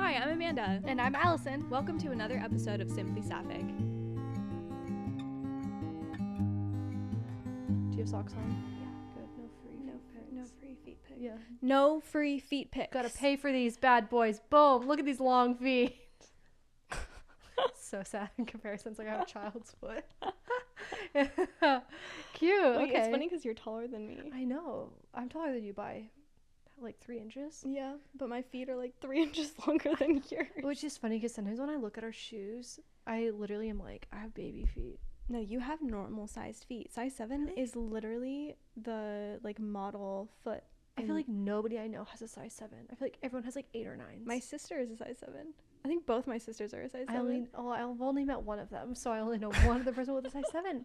Hi, I'm Amanda. And I'm Allison. Welcome to another episode of Simply Sapphic. Do you have socks on? Yeah. Good. No free feet pics. Yeah. No free feet pics. Gotta pay for these bad boys. Boom. Look at these long feet. So sad in comparison. It's like I have a child's foot. Cute. Wait, okay. it's funny because you're taller than me. I know. I'm taller than you by like 3 inches. Yeah, but my feet are like 3 inches longer than yours. Which is funny because sometimes when I look at our shoes, I literally am like, I have baby feet. No, you have normal sized feet. Size 7 is literally the like model foot. I feel like nobody I know has a size 7. I feel like everyone has like 8 or 9. My sister is a size 7. I think both my sisters are a size 7. I've only met one of them, so I only know one of the person with a size 7.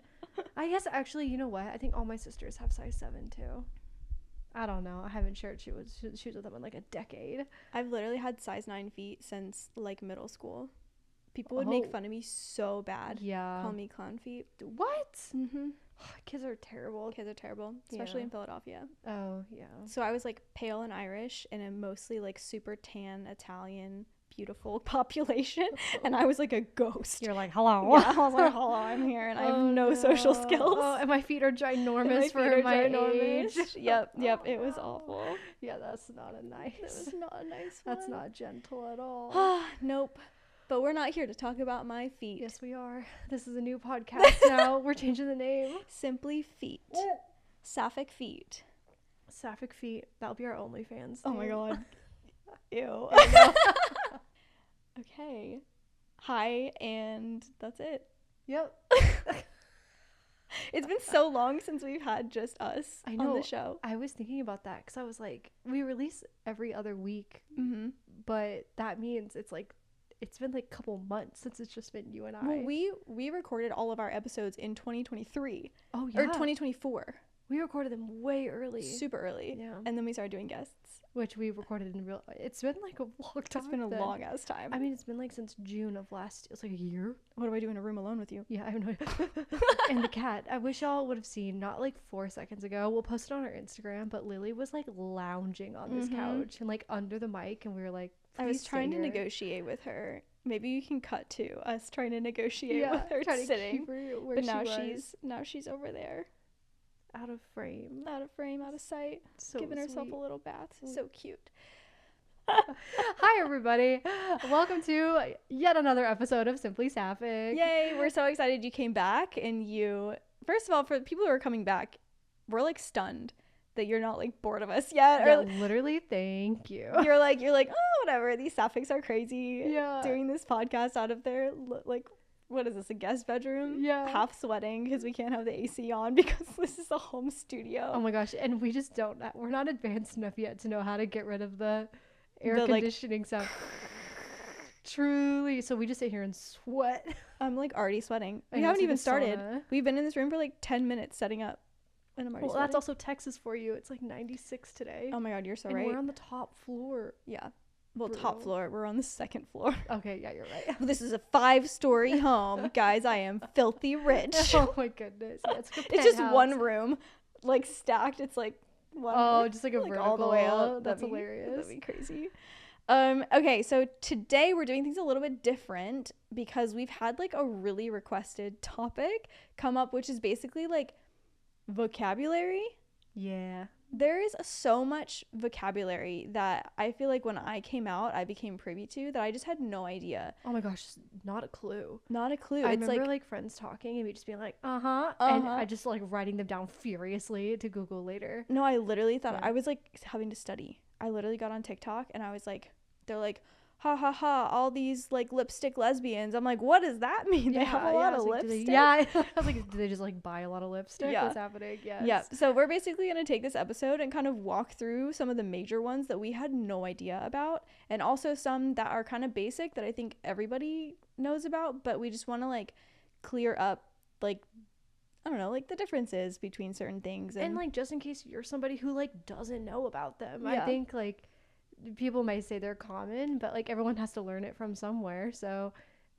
I guess actually, you know what? I think all my sisters have size 7 too. I don't know. I haven't shared shoes with them in like a decade. I've literally had size 9 feet since like middle school. People would make fun of me so bad. Yeah. Call me clown feet. What? Mm-hmm. Kids are terrible. Kids are terrible, especially in Philadelphia. Oh, yeah. So I was like pale and Irish in a mostly like super tan Italian beautiful population, and I was like a ghost. You're like, hello. Yeah, I was like, hello, I'm here, and I have no social skills. Oh, and my feet are ginormous for my age. Yep, it was awful. Yeah, that's not a nice. That was not a nice one. That's not gentle at all. Nope. But we're not here to talk about my feet. Yes, we are. This is a new podcast now. We're changing the name. Simply Feet. Sapphic Feet. Sapphic Feet. That'll be our OnlyFans. Oh my god. Ew. Okay. Hi, and that's it. Yep. It's been so long since we've had just us on the show. I was thinking about that because I was like, we release every other week, but that means it's been like a couple months since it's just been you and I. Well, we recorded all of our episodes in 2023. Oh, yeah. Or 2024. We recorded them way early. Super early. Yeah. And then we started doing guests. Which we recorded in real... It's been like a long time. It's been a long ass time. I mean, it's been like since June of last... It's like a year. What do I do in a room alone with you? Yeah, I have no idea. And the cat. I wish y'all would have seen, not like 4 seconds ago. We'll post it on our Instagram, but Lily was like lounging on this couch and like under the mic, and we were like, I was trying to negotiate with her. Maybe you can cut to us trying to negotiate with her sitting. But now she's over there. Out of frame, out of sight, so giving herself sweet. A little bath. So cute. Hi everybody, welcome to yet another episode of Simply Sapphic. Yay, we're so excited you came back. And you, first of all, for the people who are coming back, we're like stunned that you're not like bored of us yet. Yeah, literally, thank you. You're like, oh, whatever, these Sapphics are crazy. Yeah, doing this podcast out of their like, what is this, a guest bedroom? Yeah. Half sweating because we can't have the AC on because this is a home studio. Oh my gosh. And we just we're not advanced enough yet to know how to get rid of the air conditioning sound. Truly. So we just sit here and sweat. I'm like already sweating. We haven't even started. We've been in this room for like 10 minutes setting up. And I'm already sweating. That's also Texas for you. It's like 96 today. Oh my god, you're so and right. We're on the top floor. Yeah. Well, top floor. We're on the second floor. Okay, yeah, you're right. This is a 5-story home. Guys, I am filthy rich. Oh my goodness. Yeah, it's like it's just one room, like stacked. It's like one room, just like a vertical. All the way up. That's hilarious. That'd be crazy. Okay, so today we're doing things a little bit different because we've had like a really requested topic come up, which is basically like vocabulary. Yeah. There is so much vocabulary that I feel like when I came out, I became privy to that I just had no idea. Oh my gosh, not a clue. Not a clue. I remember like friends talking and me just being like, and I just like writing them down furiously to Google later. No, I literally thought I was like having to study. I literally got on TikTok and I was like, they're like, ha ha ha, all these like lipstick lesbians. I'm like, what does that mean? They have a lot of lipstick? I was like, do they just like buy a lot of lipstick? Yeah. What's happening? Yes. Yeah. So we're basically going to take this episode and kind of walk through some of the major ones that we had no idea about, and also some that are kind of basic that I think everybody knows about, but we just want to like clear up like, I don't know, like the differences between certain things. And like, just in case you're somebody who like doesn't know about them. Yeah. I think like people may say they're common, but like everyone has to learn it from somewhere. So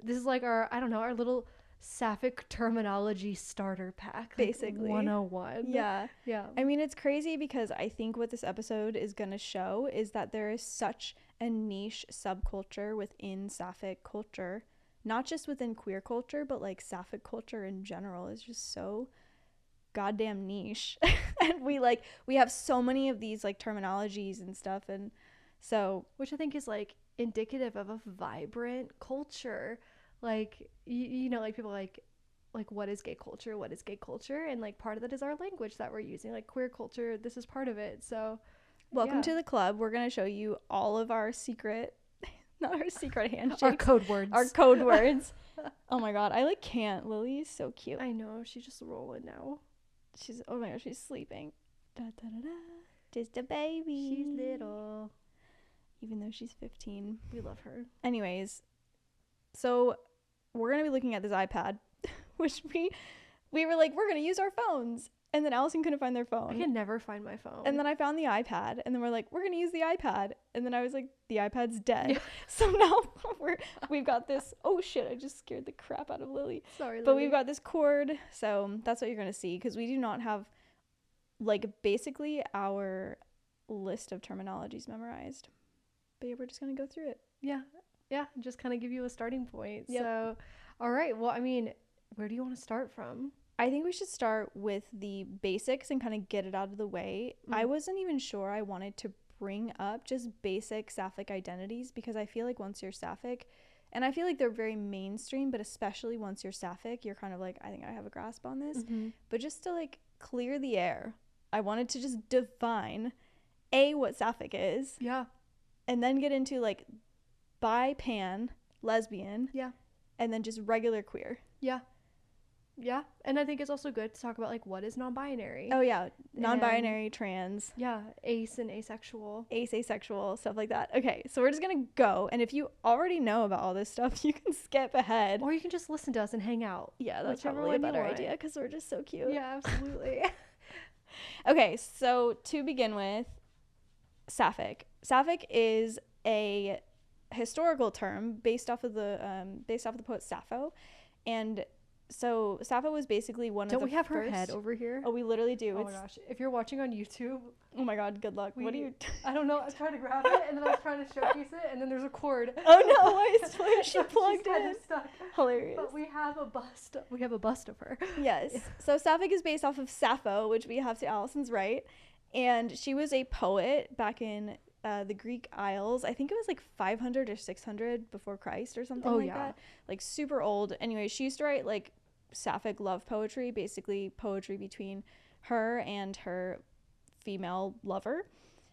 this is like our little Sapphic terminology starter pack, like basically 101. Yeah. I mean, it's crazy because I think what this episode is going to show is that there is such a niche subculture within Sapphic culture, not just within queer culture, but like Sapphic culture in general is just so goddamn niche. And we have so many of these like terminologies and stuff, and so, which I think is like indicative of a vibrant culture. Like you know, like people like what is gay culture, and like part of that is our language that we're using, like queer culture, this is part of it. So welcome to the club. We're going to show you all of our secret, not our secret handshakes, our code words. Oh my god, I like can't. Lily is so cute. I know, she's just rolling now. Oh my gosh, she's sleeping. Da, da, da, da. Just a baby. She's little, even though she's 15. We love her. Anyways, so we're going to be looking at this iPad, which we were like, we're going to use our phones. And then Allison couldn't find their phone. I can never find my phone. And then I found the iPad. And then we're like, we're going to use the iPad. And then I was like, the iPad's dead. Yeah. So now we've got this. Oh, shit. I just scared the crap out of Lily. Sorry, Lily. But we've got this cord. So that's what you're going to see. Because we do not have, like, basically our list of terminologies memorized. But yeah, we're just going to go through it. Yeah. Just kind of give you a starting point. Yep. So, all right. Well, I mean, where do you want to start from? I think we should start with the basics and kind of get it out of the way. I wasn't even sure I wanted to bring up just basic Sapphic identities, because I feel like once you're Sapphic, and I feel like they're very mainstream, but especially once you're Sapphic, you're kind of like, I think I have a grasp on this. But just to like clear the air, I wanted to just define what Sapphic is. Yeah. And then get into like bi, pan, lesbian. Yeah. And then just regular queer. Yeah. Yeah, and I think it's also good to talk about like what is non-binary. Oh yeah, non-binary, trans. Yeah, ace and asexual. Asexual, stuff like that. Okay, so we're just gonna go, and if you already know about all this stuff, you can skip ahead. Or you can just listen to us and hang out. Yeah, that's probably a better idea, because we're just so cute. Yeah, absolutely. Okay, so to begin with, Sapphic. Sapphic is a historical term based off of the poet Sappho, and so Sappho was basically one of the first. Don't we have her head over here? Oh, we literally do. Oh my gosh. If you're watching on YouTube. Oh my god, good luck. What are you... I don't know. I was trying to grab it, and then I was trying to showcase it, and then there's a cord. Oh no, why is she plugged in? Kind of stuck. Hilarious. But we have a bust. We have a bust of her. Yes. So Sapphic is based off of Sappho, which we have to Allison's right. And she was a poet back in the Greek Isles. I think it was like 500 or 600 before Christ or something that. Like super old. Anyway, she used to write like Sapphic love poetry, basically poetry between her and her female lover.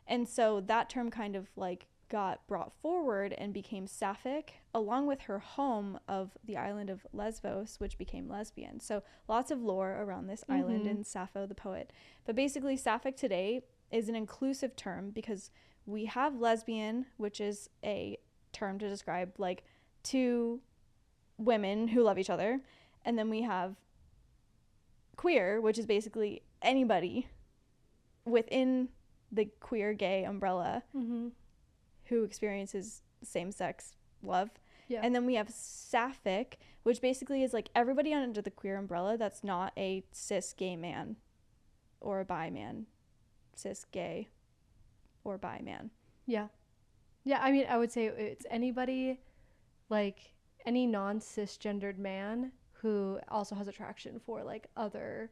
And so that term kind of like got brought forward and became Sapphic, along with her home of the island of Lesbos, which became lesbian. So lots of lore around this island and Sappho the poet. But basically Sapphic today is an inclusive term, because we have lesbian, which is a term to describe like two women who love each other. And then we have queer, which is basically anybody within the queer gay umbrella who experiences same-sex love. Yeah. And then we have Sapphic, which basically is like everybody under the queer umbrella that's not a cis gay man or a bi man. Cis gay or bi man. Yeah. Yeah, I mean, I would say it's anybody, like any non-cisgendered man who also has attraction for like other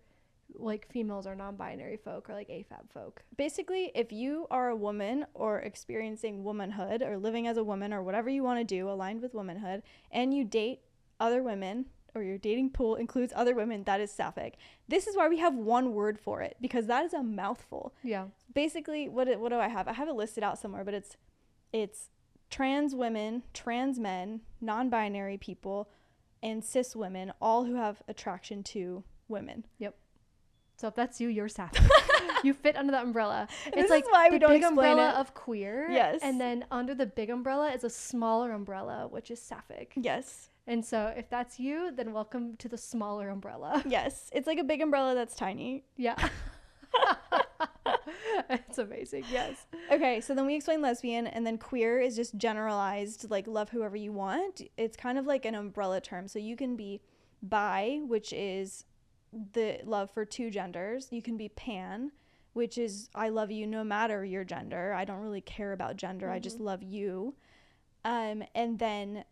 like females or non-binary folk or like AFAB folk. Basically, if you are a woman or experiencing womanhood or living as a woman or whatever you want to do aligned with womanhood, and you date other women, or your dating pool includes other women, that is Sapphic. This is why we have one word for it, because that is a mouthful. Yeah. Basically, what do I have? I have it listed out somewhere, but it's trans women, trans men, non-binary people, and cis women, all who have attraction to women. Yep. So if that's you, you're Sapphic. You fit under that umbrella. It's like why we don't big umbrella of queer. Yes. And then under the big umbrella is a smaller umbrella, which is Sapphic. Yes. And so if that's you, then welcome to the smaller umbrella. Yes. It's like a big umbrella that's tiny. Yeah. It's amazing. Yes. Okay, so then we explain lesbian, and then queer is just generalized, like love whoever you want. It's kind of like an umbrella term. So you can be bi, which is the love for two genders. You can be pan, which is I love you no matter your gender. I don't really care about gender. I just love you. And then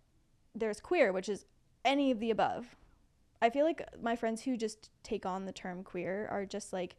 there's queer, which is any of the above. I feel like my friends who just take on the term queer are just like,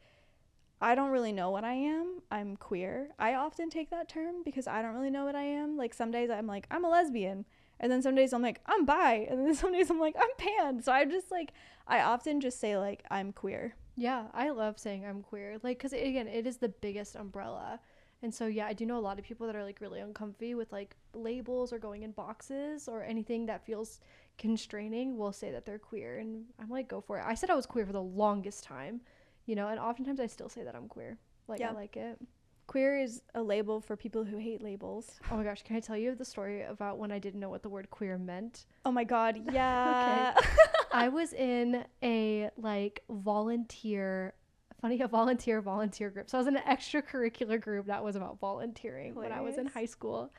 I don't really know what I am. I'm queer. I often take that term because I don't really know what I am. Like some days I'm like, I'm a lesbian. And then some days I'm like, I'm bi. And then some days I'm like, I'm pan. So I just like, I often just say like, I'm queer. Yeah, I love saying I'm queer. Like, because again, it is the biggest umbrella. And so, yeah, I do know a lot of people that are like really uncomfy with like labels or going in boxes or anything that feels constraining will say that they're queer. And I'm like, go for it. I said I was queer for the longest time, you know, and oftentimes I still say that I'm queer. Like, I like it. Queer is a label for people who hate labels. Oh my gosh, can I tell you the story about when I didn't know what the word queer meant? Oh my God, yeah. Okay. I was in a like volunteer group. So I was in an extracurricular group that was about volunteering. Hilarious. When I was in high school.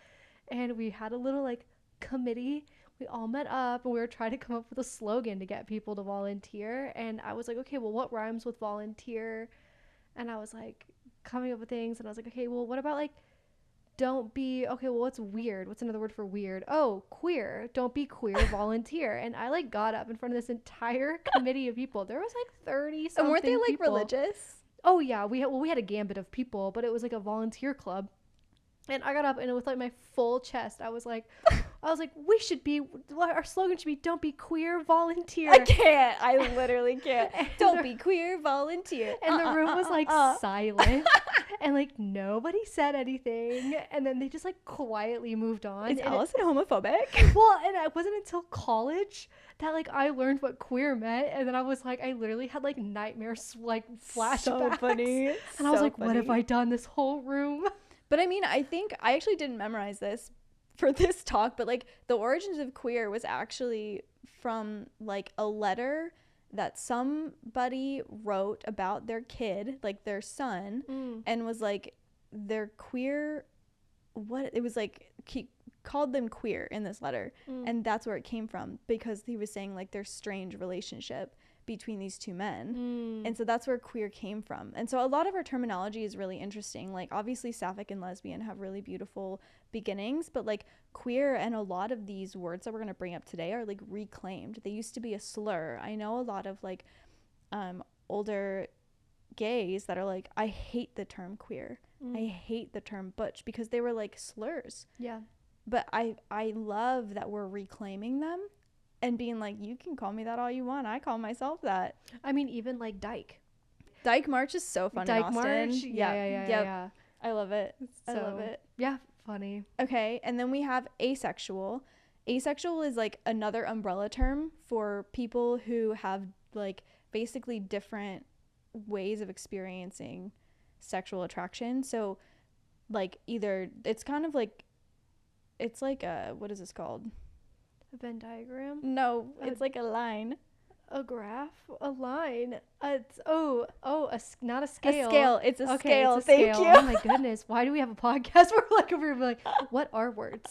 And we had a little like committee. We all met up and we were trying to come up with a slogan to get people to volunteer. And I was like, okay, well, what rhymes with volunteer? And I was like coming up with things. And I was like, okay, well, what about like what's weird? What's another word for weird? Oh, queer. Don't be queer, volunteer. And I like got up in front of this entire committee of people. There was like 30 something. And weren't they like people. Religious? Oh yeah, we had a gambit of people, but it was like a volunteer club. And I got up and with like my full chest, I was like, our slogan should be, don't be queer, volunteer. I can't. I literally can't. Don't be queer, volunteer. And the room was like silent. And like nobody said anything. And then they just like quietly moved on. Is Allison homophobic? Well, and it wasn't until college that like I learned what queer meant. And then I was like, I literally had like nightmares, like flashbacks. So funny. And I was like, what have I done? This whole room. But I mean, I think I actually didn't memorize this for this talk, but like the origins of queer was actually from like a letter that somebody wrote about their kid, like their son, and was like, they're queer. What it was like, he called them queer in this letter, and that's where it came from, because he was saying like their strange relationship between these two men. And so that's where queer came from. And so a lot of our terminology is really interesting. Like obviously Sapphic and lesbian have really beautiful beginnings, but like queer and a lot of these words that we're going to bring up today are like reclaimed. They used to be a slur. I know a lot of like older gays that are like, I hate the term queer. I hate the term butch, because they were like slurs. Yeah. But I love that we're reclaiming them and being like, you can call me that all you want. I call myself that. I mean, even like Dyke. Dyke March is so fun in Austin. March? Yeah. I love it. I love it. Yeah, funny. Okay, and then we have asexual. Asexual is like another umbrella term for people who have like basically different ways of experiencing sexual attraction. So like either it's kind of like, it's like a, what is this called? A Venn diagram? No, it's like a line. A graph? A line? It's not a scale. A scale. It's a scale. It's a scale. Thank you. Oh my goodness. Why do we have a podcast where we're like over here like, what are words?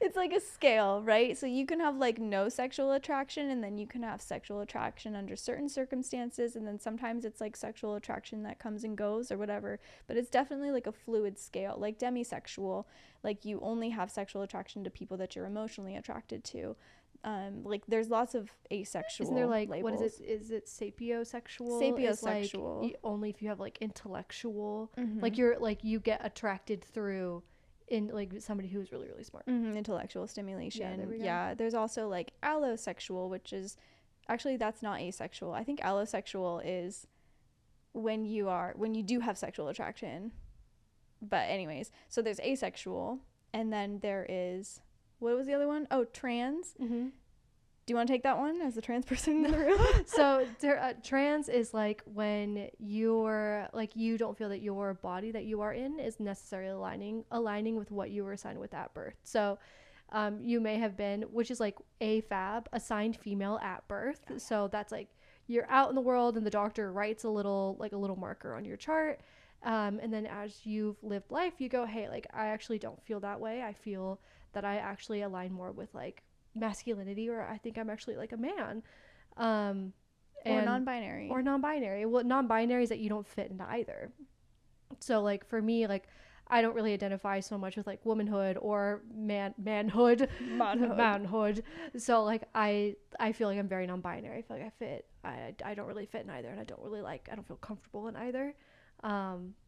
It's like a scale, right? So you can have like no sexual attraction, and then you can have sexual attraction under certain circumstances, and then sometimes it's like sexual attraction that comes and goes or whatever. But it's definitely like a fluid scale, like demisexual. Like you only have sexual attraction to people that you're emotionally attracted to. Like there's lots of asexual. Isn't there like labels. What is it? Is it sapiosexual? Sapiosexual. Like only if you have like intellectual, like you're like you get attracted through in like somebody who's really really smart. Intellectual stimulation. Yeah, there we go. Yeah, there's also like allosexual, which is actually that's not asexual. I think allosexual is when you do have sexual attraction. But anyways, so there's asexual, and then there is, what was the other one? Oh, trans. Do you want to take that one as the trans person in the room? So trans is like when you're like, you don't feel that your body that you are in is necessarily aligning with what you were assigned with at birth. So you may have been, which is like AFAB, assigned female at birth. Yeah. So that's like you're out in the world and the doctor writes a little marker on your chart. And then as you've lived life, you go, hey, like I actually don't feel that way. I feel that I actually align more with like masculinity, or I think I'm actually like a man. Or non-binary. Well, non-binary is that you don't fit into either. So like for me, like I don't really identify so much with like womanhood or manhood. Manhood. So like I feel like I'm very non-binary. I feel like I don't really fit in either, and I don't feel comfortable in either.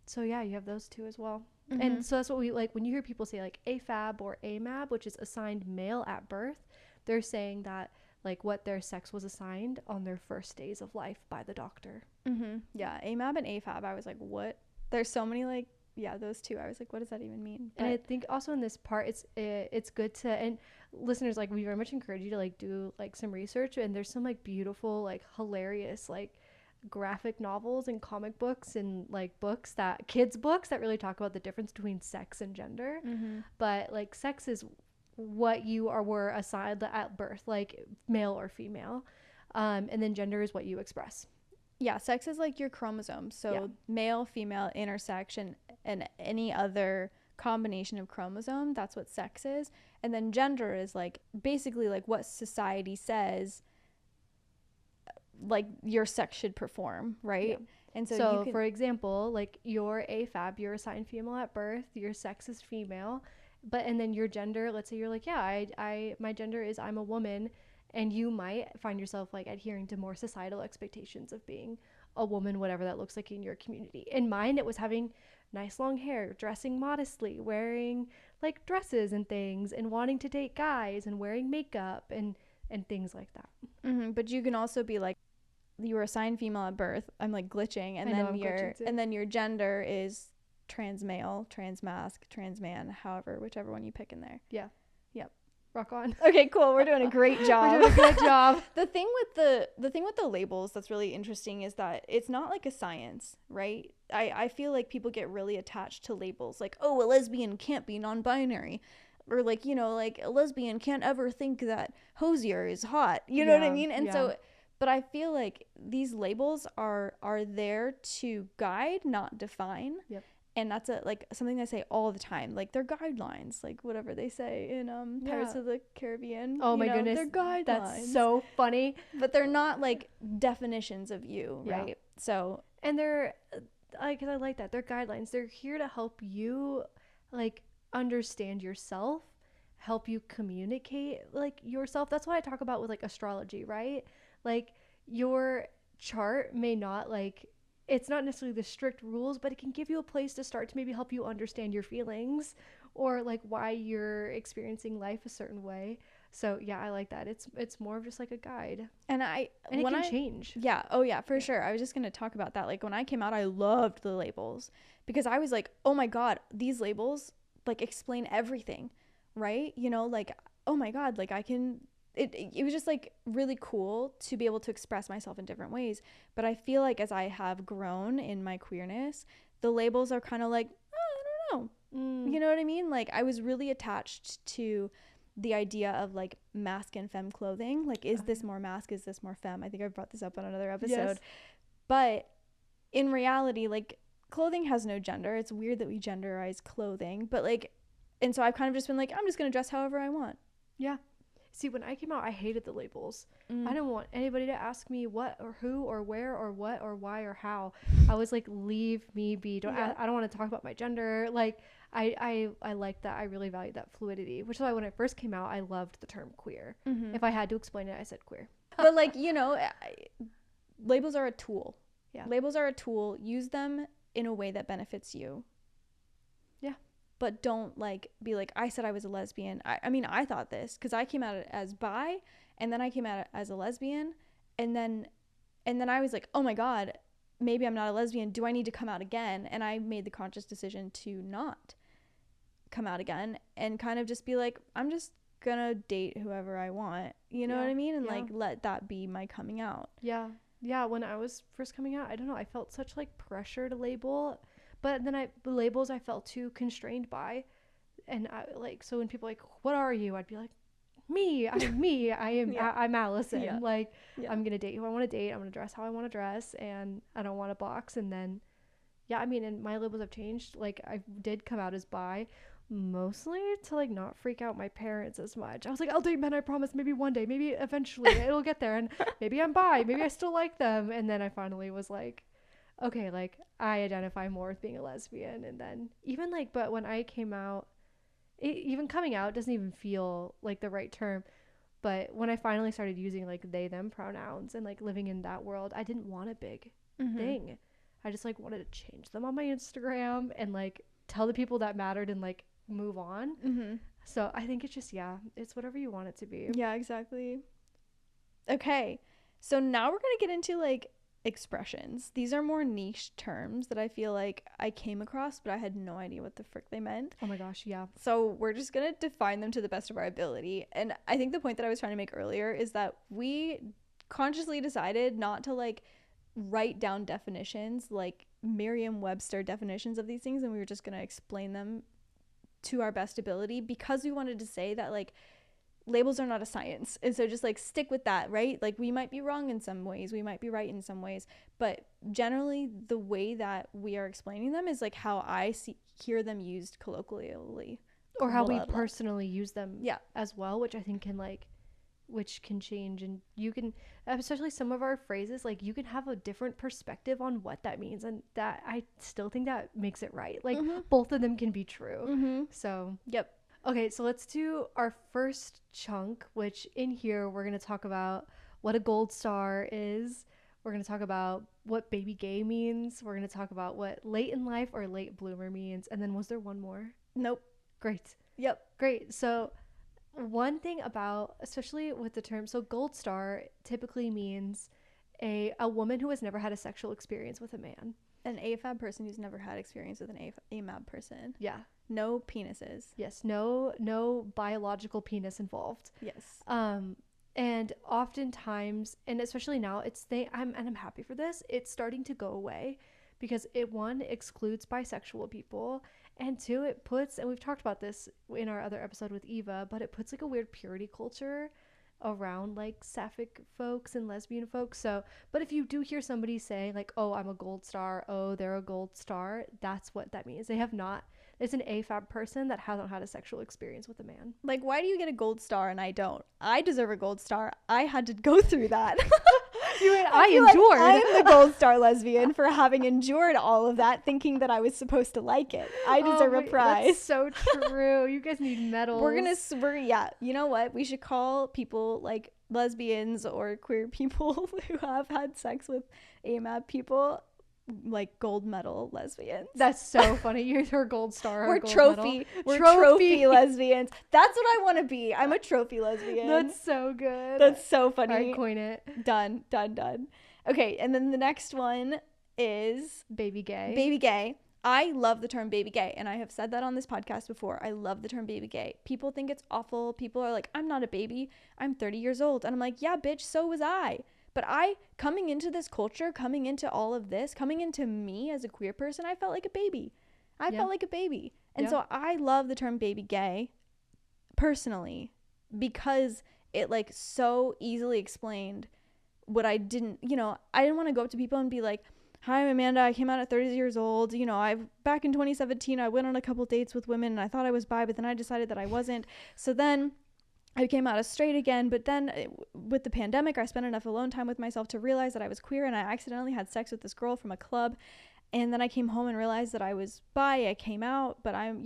So yeah, you have those two as well. Mm-hmm. And so that's what we like when you hear people say like AFAB or AMAB, which is assigned male at birth. They're saying that like what their sex was assigned on their first days of life by the doctor. Mm-hmm. Yeah, AMAB and AFAB. I was like, what? There's so many like, yeah, those two. I was like, what does that even mean? But and I think also in this part, it's good to, and listeners, like we very much encourage you to like do like some research, and there's some like beautiful, like hilarious, like graphic novels and comic books and like kids books that really talk about the difference between sex and gender. Mm-hmm. But like sex is what you were assigned at birth, like male or female, and then gender is what you express. Yeah, sex is like your chromosomes. So male, female, intersection, and any other combination of chromosome, that's what sex is. And then gender is like basically like what society says like your sex should perform, right? Yeah. And so for example, like your AFAB, you're assigned female at birth, your sex is female, and then your gender, let's say you're like, yeah, I my gender is I'm a woman. And you might find yourself like adhering to more societal expectations of being a woman, whatever that looks like in your community. In mine, it was having nice long hair, dressing modestly, wearing like dresses and things, and wanting to date guys and wearing makeup and things like that. Mm-hmm. But you can also be like, you were assigned female at birth. I'm like glitching, and then your gender is trans male, trans masc, trans man, however, whichever one you pick in there. Yeah. Yep. Rock on. Okay, cool. We're doing a great job. We're doing a good job. The thing with the labels that's really interesting is that it's not like a science, right? I feel like people get really attached to labels, like, oh, a lesbian can't be non-binary, or like, you know, like a lesbian can't ever think that hosier is hot. You know what I mean? And so, but I feel like these labels are there to guide, not define. Yep. And that's like something I say all the time. Like they're guidelines, like whatever they say in Pirates of the Caribbean. Oh my goodness, they're guidelines. That's so funny. But they're not like definitions of you, right? Yeah. So and they're like, I like that they're guidelines. They're here to help you like understand yourself, help you communicate like yourself. That's what I talk about with like astrology, right? Like your chart may not like. It's not necessarily the strict rules, but it can give you a place to start to maybe help you understand your feelings or like why you're experiencing life a certain way. So yeah, I like that. It's more of just like a guide. And it can change. Yeah. Oh yeah, for sure. I was just going to talk about that. Like when I came out, I loved the labels because I was like, oh my God, these labels like explain everything, right? You know, like, oh my God, like I can... It was just like really cool to be able to express myself in different ways. But I feel like as I have grown in my queerness, the labels are kind of like, oh, I don't know. You know what I mean? Like I was really attached to the idea of like masc and femme clothing. Like, is this more masc? Is this more femme? I think I brought this up on another episode. Yes. But in reality, like clothing has no gender. It's weird that we genderize clothing. But like, and so I've kind of just been like, I'm just going to dress however I want. Yeah. See, when I came out, I hated the labels. I didn't want anybody to ask me what or who or where or what or why or how. I was like, leave me be. I don't want to talk about my gender. Like, I like that. I really value that fluidity, which is why when I first came out, I loved the term queer. Mm-hmm. If I had to explain it, I said queer. But like, you know, labels are a tool. Yeah. Labels are a tool. Use them in a way that benefits you. Yeah. But don't like be like, I said I was a lesbian. I mean, I thought this because I came out as bi, and then I came out as a lesbian, and then I was like, oh my God, maybe I'm not a lesbian. Do I need to come out again? And I made the conscious decision to not come out again and kind of just be like, I'm just gonna date whoever I want. You know what I mean? And like let that be my coming out. Yeah. Yeah. When I was first coming out, I don't know. I felt such like pressure to label. But then the labels I felt too constrained by, and I like, so when people are like, what are you? I'd be like, I'm me. I am. I'm Allison. Yeah. Like, I'm gonna date who I want to date. I'm gonna dress how I want to dress, and I don't want a box. And then, yeah, I mean, and my labels have changed. Like, I did come out as bi, mostly to like not freak out my parents as much. I was like, I'll date men. I promise. Maybe one day. Maybe eventually it'll get there, and maybe I'm bi. Maybe I still like them. And then I finally was like, okay, like I identify more with being a lesbian, and then even like, but when I came out, even coming out doesn't even feel like the right term. But when I finally started using like they them pronouns and like living in that world, I didn't want a big thing. I just like wanted to change them on my Instagram and like tell the people that mattered and like move on. So I think it's just, yeah, it's whatever you want it to be. Yeah, exactly. Okay, so now we're gonna get into like expressions. These are more niche terms that I feel like I came across, but I had no idea what the frick they meant. Oh my gosh, yeah. So we're just gonna define them to the best of our ability. And I think the point that I was trying to make earlier is that we consciously decided not to like write down definitions, like Merriam-Webster definitions of these things, and we were just gonna explain them to our best ability, because we wanted to say that like labels are not a science. And so just like stick with that, right? Like we might be wrong in some ways, we might be right in some ways, but generally the way that we are explaining them is like how I hear them used colloquially, or how we personally use them as well, which I think can like, which can change. And you can, especially some of our phrases, like you can have a different perspective on what that means, and that I still think that makes it right. Like both of them can be true. So yep. Okay, so let's do our first chunk, which in here we're going to talk about what a gold star is. We're going to talk about what baby gay means. We're going to talk about what late in life or late bloomer means. And then was there one more? Nope. Great. Yep. Great. So one thing about, especially with the term, so gold star typically means a woman who has never had a sexual experience with a man. An AFAB person who's never had experience with an AMAB person. Yeah. No penises. Yes. No biological penis involved. Yes. And oftentimes, and especially now, I'm happy for this. It's starting to go away because it, one, excludes bisexual people, and two, it puts, and we've talked about this in our other episode with Eva, but it puts like a weird purity culture around like sapphic folks and lesbian folks. So, but if you do hear somebody say like, oh, I'm a gold star, oh, they're a gold star, that's what that means. They have not, it's an AFAB person that hasn't had a sexual experience with a man. Like, why do you get a gold star and I don't? I deserve a gold star. I had to go through that. You mean I endured? Like I am the gold star lesbian for having endured all of that, thinking that I was supposed to like it. I deserve a prize. That's so true. You guys need medals. Yeah. You know what? We should call people like lesbians or queer people who have had sex with AMAB people like gold medal lesbians. That's so funny. You're a gold star. We're trophy lesbians. That's what I want to be. I'm a trophy lesbian. That's so good. That's so funny. All right, coin it. Done. Okay, and then the next one is baby gay. Baby gay. I love the term baby gay, and I have said that on this podcast before. I love the term baby gay. People think it's awful. People are like, I'm not a baby. I'm 30 years old. And I'm like, yeah, bitch, so was I. But coming into this culture, coming into all of this, coming into me as a queer person, I felt like a baby. Felt like a baby. And so I love the term baby gay personally, because it like so easily explained what I didn't want to go up to people and be like, hi, I'm Amanda. I came out at 30 years old. Back in 2017, I went on a couple dates with women and I thought I was bi, but then I decided that I wasn't. So then I came out as straight again, but then with the pandemic, I spent enough alone time with myself to realize that I was queer, and I accidentally had sex with this girl from a club. And then I came home and realized that I was bi. I came out, but I've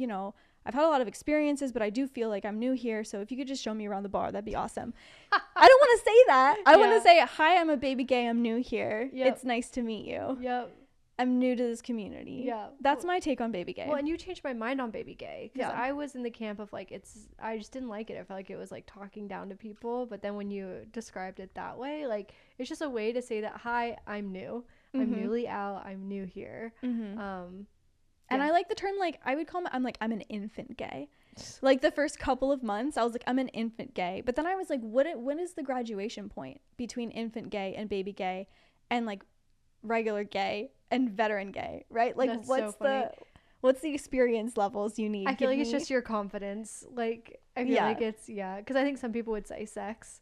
had a lot of experiences, but I do feel like I'm new here. So if you could just show me around the bar, that'd be awesome. I don't want to say that. I want to say, hi, I'm a baby gay. I'm new here. Yep. It's nice to meet you. Yep. I'm new to this community. Yeah. That's my take on baby gay. Well, and you changed my mind on baby gay. Because I was in the camp of like, I just didn't like it. I felt like it was like talking down to people. But then when you described it that way, like, it's just a way to say that, hi, I'm new. I'm newly out. I'm new here. And I like the term, like, I would call I'm an infant gay. Like the first couple of months, I was like, I'm an infant gay. But then I was like, when is the graduation point between infant gay and baby gay and like regular gay and veteran gay, right? Like, what's the experience levels you need? I feel like it's just your confidence. Like, I feel like it's, because I think some people would say sex.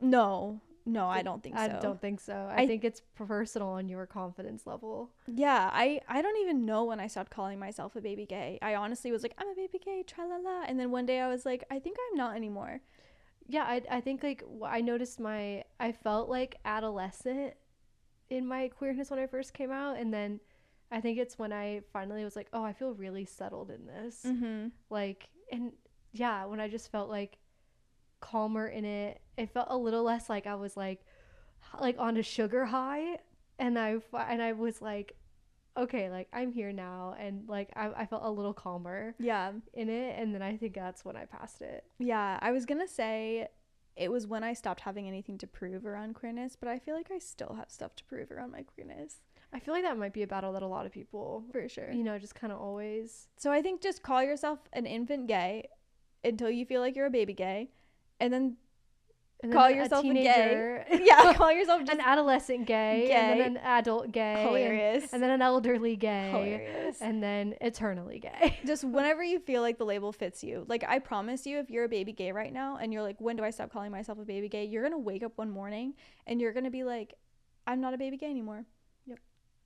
No, I don't think so. I don't think so. I think it's personal on your confidence level. Yeah, I don't even know when I stopped calling myself a baby gay. I honestly was like, I'm a baby gay, tra-la-la. And then one day I was like, I think I'm not anymore. Yeah, I think like I noticed I felt like adolescent in my queerness when I first came out, and then I think it's when I finally was like, oh, I feel really settled in this. Mm-hmm. Like, and yeah, when I just felt like calmer in it, it felt a little less like I was like on a sugar high, and I was like, okay, like I'm here now, and like I felt a little calmer Yeah. in it, and then I think that's when I passed it. Yeah, I was gonna say it was when I stopped having anything to prove around queerness, but I feel like I still have stuff to prove around my queerness. I feel like that might be a battle that a lot of people, For sure. you know, just kind of always. So I think just call yourself an infant gay until you feel like you're a baby gay, and then call yourself a gay. Yeah, call yourself just an adolescent gay, and then an adult gay, hilarious, and then an elderly gay, hilarious, and then eternally gay. Just whenever you feel like the label fits you. Like, I promise you, if you're a baby gay right now and you're like, when do I stop calling myself a baby gay? You're gonna wake up one morning and you're gonna be like, I'm not a baby gay anymore. Yep.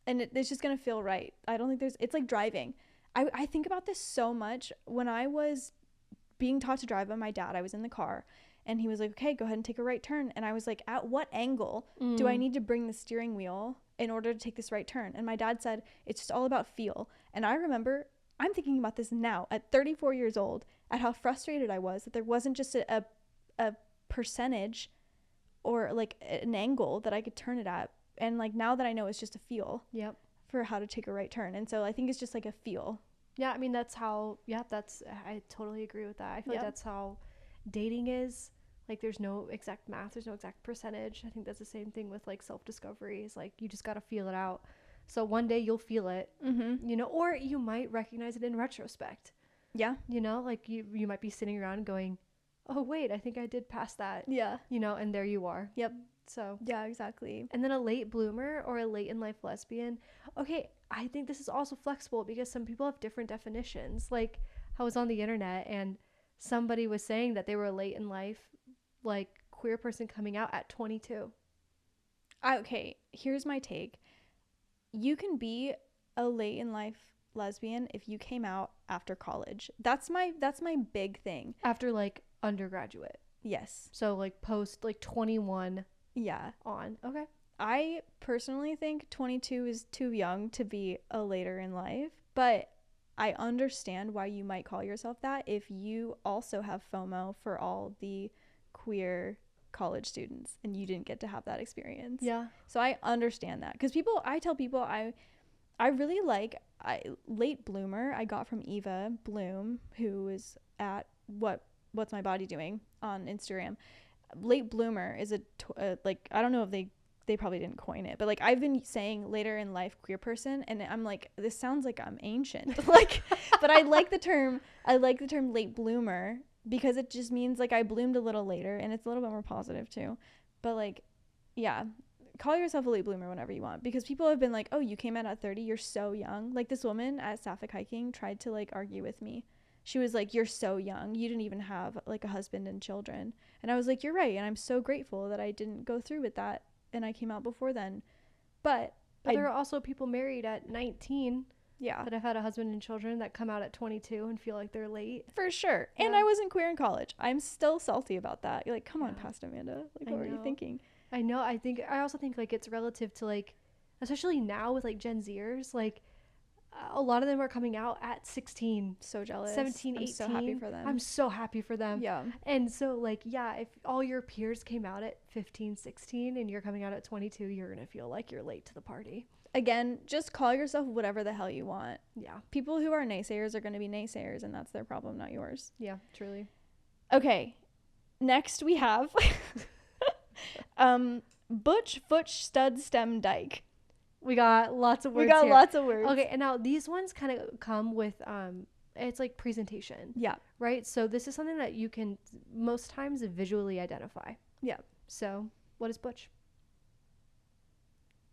And it's just gonna feel right. I don't think it's like driving. I think about this so much. When I was being taught to drive by my dad, I was in the car and he was like, okay, go ahead and take a right turn. And I was like, at what angle do I need to bring the steering wheel in order to take this right turn? And my dad said, it's just all about feel. And I remember, I'm thinking about this now at 34 years old, at how frustrated I was that there wasn't just a percentage or like an angle that I could turn it at. And like now that I know it's just a feel. Yep. For how to take a right turn. And so I think it's just like a feel. Yeah, I mean, that's how, I totally agree with that. I feel like that's how dating is. Like, there's no exact math, there's no exact percentage. I think that's the same thing with like self-discovery. Is like, you just got to feel it out. So one day you'll feel it, you know, or you might recognize it in retrospect. Yeah. You know, like you might be sitting around going, oh, wait, I think I did pass that. Yeah. You know, and there you are. Yep. So. Yeah, exactly. And then a late bloomer or a late in life lesbian. Okay, I think this is also flexible because some people have different definitions. Like, I was on the internet and somebody was saying that they were a late in life, like, queer person coming out at 22. Okay, here's my take. You can be a late in life lesbian if you came out after college. That's my big thing. After like undergraduate. Yes. So like post like 21. Yeah. On. Okay. I personally think 22 is too young to be a later in life, but I understand why you might call yourself that if you also have FOMO for all the queer college students and you didn't get to have that experience. Yeah. So I understand that, because I tell people I really like late bloomer. I got from Eva Bloom, who is at What's My Body Doing on Instagram. Late bloomer is like, I don't know if they probably didn't coin it, but like I've been saying later in life queer person, and I'm like, this sounds like I'm ancient. Like, but I like the term late bloomer because it just means like I bloomed a little later, and it's a little bit more positive too. But like, yeah, call yourself a late bloomer whenever you want, because people have been like, oh, you came out at 30, you're so young. Like, this woman at Sapphic hiking tried to like argue with me. She was like, you're so young, you didn't even have like a husband and children. And I was like, you're right, and I'm so grateful that I didn't go through with that and I came out before then. But there are also people married at 19 yeah, that have had a husband and children that come out at 22 and feel like they're late. For sure. Yeah. And I wasn't queer in college. I'm still salty about that. You're like, come on, past Amanda. Like, what were you thinking? I know. I also think like it's relative to like, especially now with like Gen Zers, like a lot of them are coming out at 16. So jealous. 17, 18. I'm so happy for them. I'm so happy for them. Yeah. And so like, yeah, if all your peers came out at 15, 16 and you're coming out at 22, you're going to feel like you're late to the party. Again, just call yourself whatever the hell you want. Yeah. People who are naysayers are going to be naysayers, and that's their problem, not yours. Yeah, truly. Okay. Next we have butch, futch, stud, stem, dyke. We got lots of words. Okay, and now these ones kind of come with it's like presentation. Yeah. Right? So this is something that you can most times visually identify. Yeah. So, what is butch?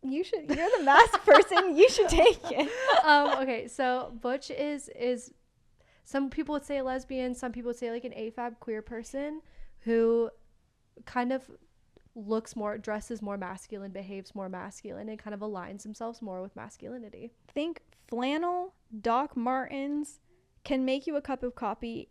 You're the mask person. You should take it. Okay, so butch is some people would say a lesbian, some people would say like an AFAB queer person who kind of dresses more masculine, behaves more masculine, and kind of aligns themselves more with masculinity. Think flannel, Doc Martens, can make you a cup of coffee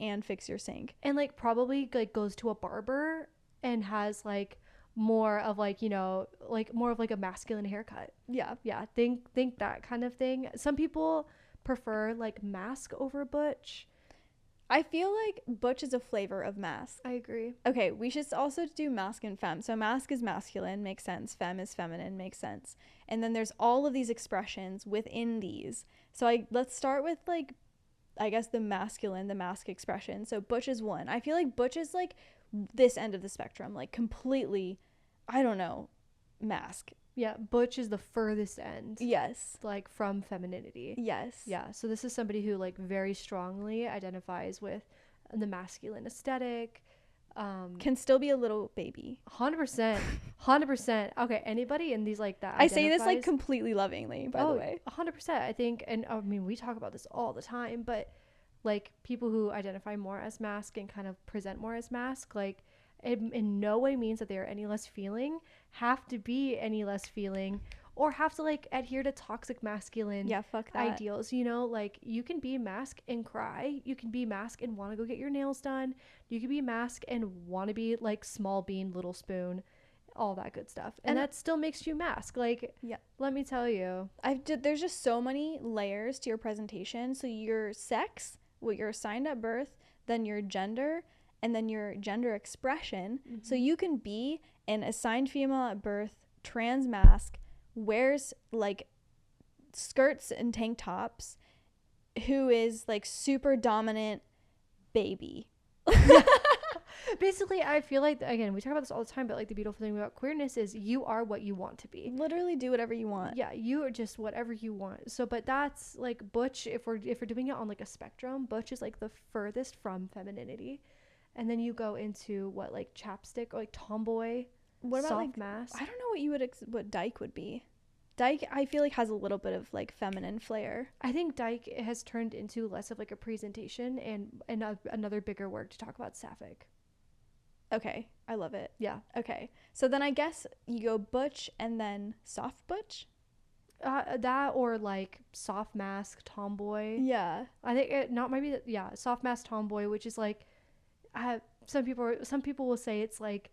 and fix your sink. And like probably like goes to a barber and has like more of like, you know, like more of like a masculine haircut. Yeah. Yeah, think that kind of thing. Some people prefer like masc over butch. I feel like butch is a flavor of masc. I agree. Okay, we should also do masc and femme. So masc is masculine, makes sense. Femme is feminine, makes sense. And then there's all of these expressions within these. So let's start with like, I guess the masculine, the masc expression. So butch is one. I feel like butch is like this end of the spectrum, like completely, I don't know, masc. Yeah, butch is the furthest end. Yes. Like from femininity. Yes. Yeah, so this is somebody who like very strongly identifies with the masculine aesthetic. Can still be a little baby. 100%. 100%. Okay, anybody in these like that I say this like completely lovingly, by the way. 100%. I think, and I mean, we talk about this all the time, but like people who identify more as masc and kind of present more as masc, like it in no way means that they are any less feeling, have to be any less feeling, or have to like adhere to toxic masculine fuck that. ideals. You know, like you can be masc and cry, you can be masc and want to go get your nails done, you can be masc and want to be like small bean, little spoon, all that good stuff, and that still makes you masc. Like, let me tell you, there's just so many layers to your presentation. So your sex, what you're assigned at birth, then your gender, and then your gender expression. So you can be an assigned female at birth, trans masc, wears like skirts and tank tops, who is like super dominant baby. Basically, I feel like, again, we talk about this all the time, but like the beautiful thing about queerness is you are what you want to be. Literally do whatever you want. Yeah, you are just whatever you want. So, but that's like butch, if we're doing it on like a spectrum, butch is like the furthest from femininity. And then you go into what, like chapstick or like tomboy. What about soft like mask? I don't know what you would what dyke would be. Dyke, I feel like, has a little bit of like feminine flair. I think dyke has turned into less of like a presentation and another bigger word to talk about, sapphic. Okay, I love it. Yeah. Okay, so then I guess you go butch and then soft butch. That or like soft mask tomboy. Yeah. I think soft mask tomboy, which is like, some people will say it's like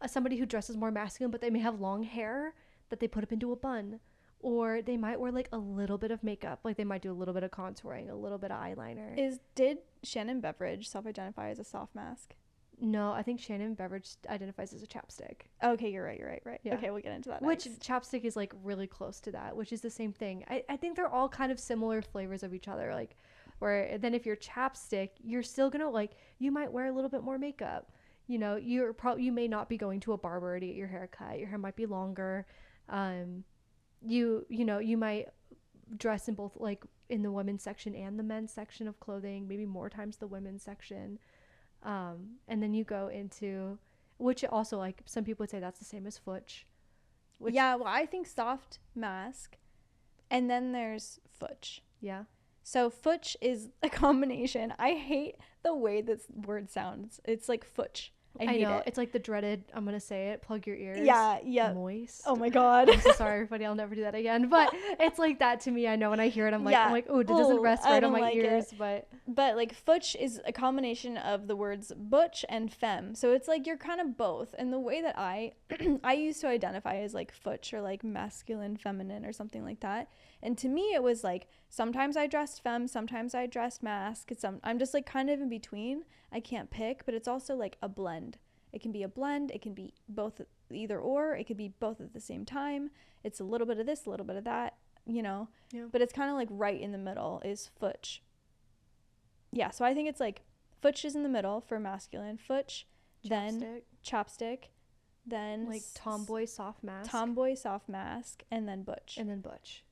somebody who dresses more masculine, but they may have long hair that they put up into a bun, or they might wear like a little bit of makeup, like they might do a little bit of contouring, a little bit of eyeliner. Did Shannon Beveridge self-identify as a soft mask? No, I think Shannon Beveridge identifies as a chapstick. Okay, you're right. Yeah. Okay, we'll get into that Which next. chapstick is like really close to that, which is the same thing. I think they're all kind of similar flavors of each other, like where then if you're chapstick, you're still gonna like, you might wear a little bit more makeup. You know, you may not be going to a barber to get your hair cut. Your hair might be longer. You might dress in both, like in the women's section and the men's section of clothing, maybe more times the women's section. And then you go into, which also, like some people would say that's the same as futch. Yeah, well, I think soft mask, and then there's futch. Yeah. So futch is a combination. I hate the way this word sounds. It's like futch. I hate know. it. It's like the dreaded, I'm going to say it, plug your ears. Yeah. Moist. Oh my God. I'm so sorry, everybody. I'll never do that again. But it's like that to me. I know when I hear it, I'm like, oh, it doesn't rest right on my ears. But like futch is a combination of the words butch and femme. So it's like you're kind of both. And the way that I used to identify as like futch or like masculine, feminine or something like that. And to me, it was like sometimes I dressed femme, sometimes I dressed masc. I'm just like kind of in between. I can't pick, but it's also like a blend. It can be a blend. It can be both, either or. It could be both at the same time. It's a little bit of this, a little bit of that, you know. Yeah. But it's kind of like right in the middle is futch. Yeah, so I think it's like futch is in the middle for masculine. Futch, then chapstick, then like tomboy soft mask. Tomboy soft mask, and then butch.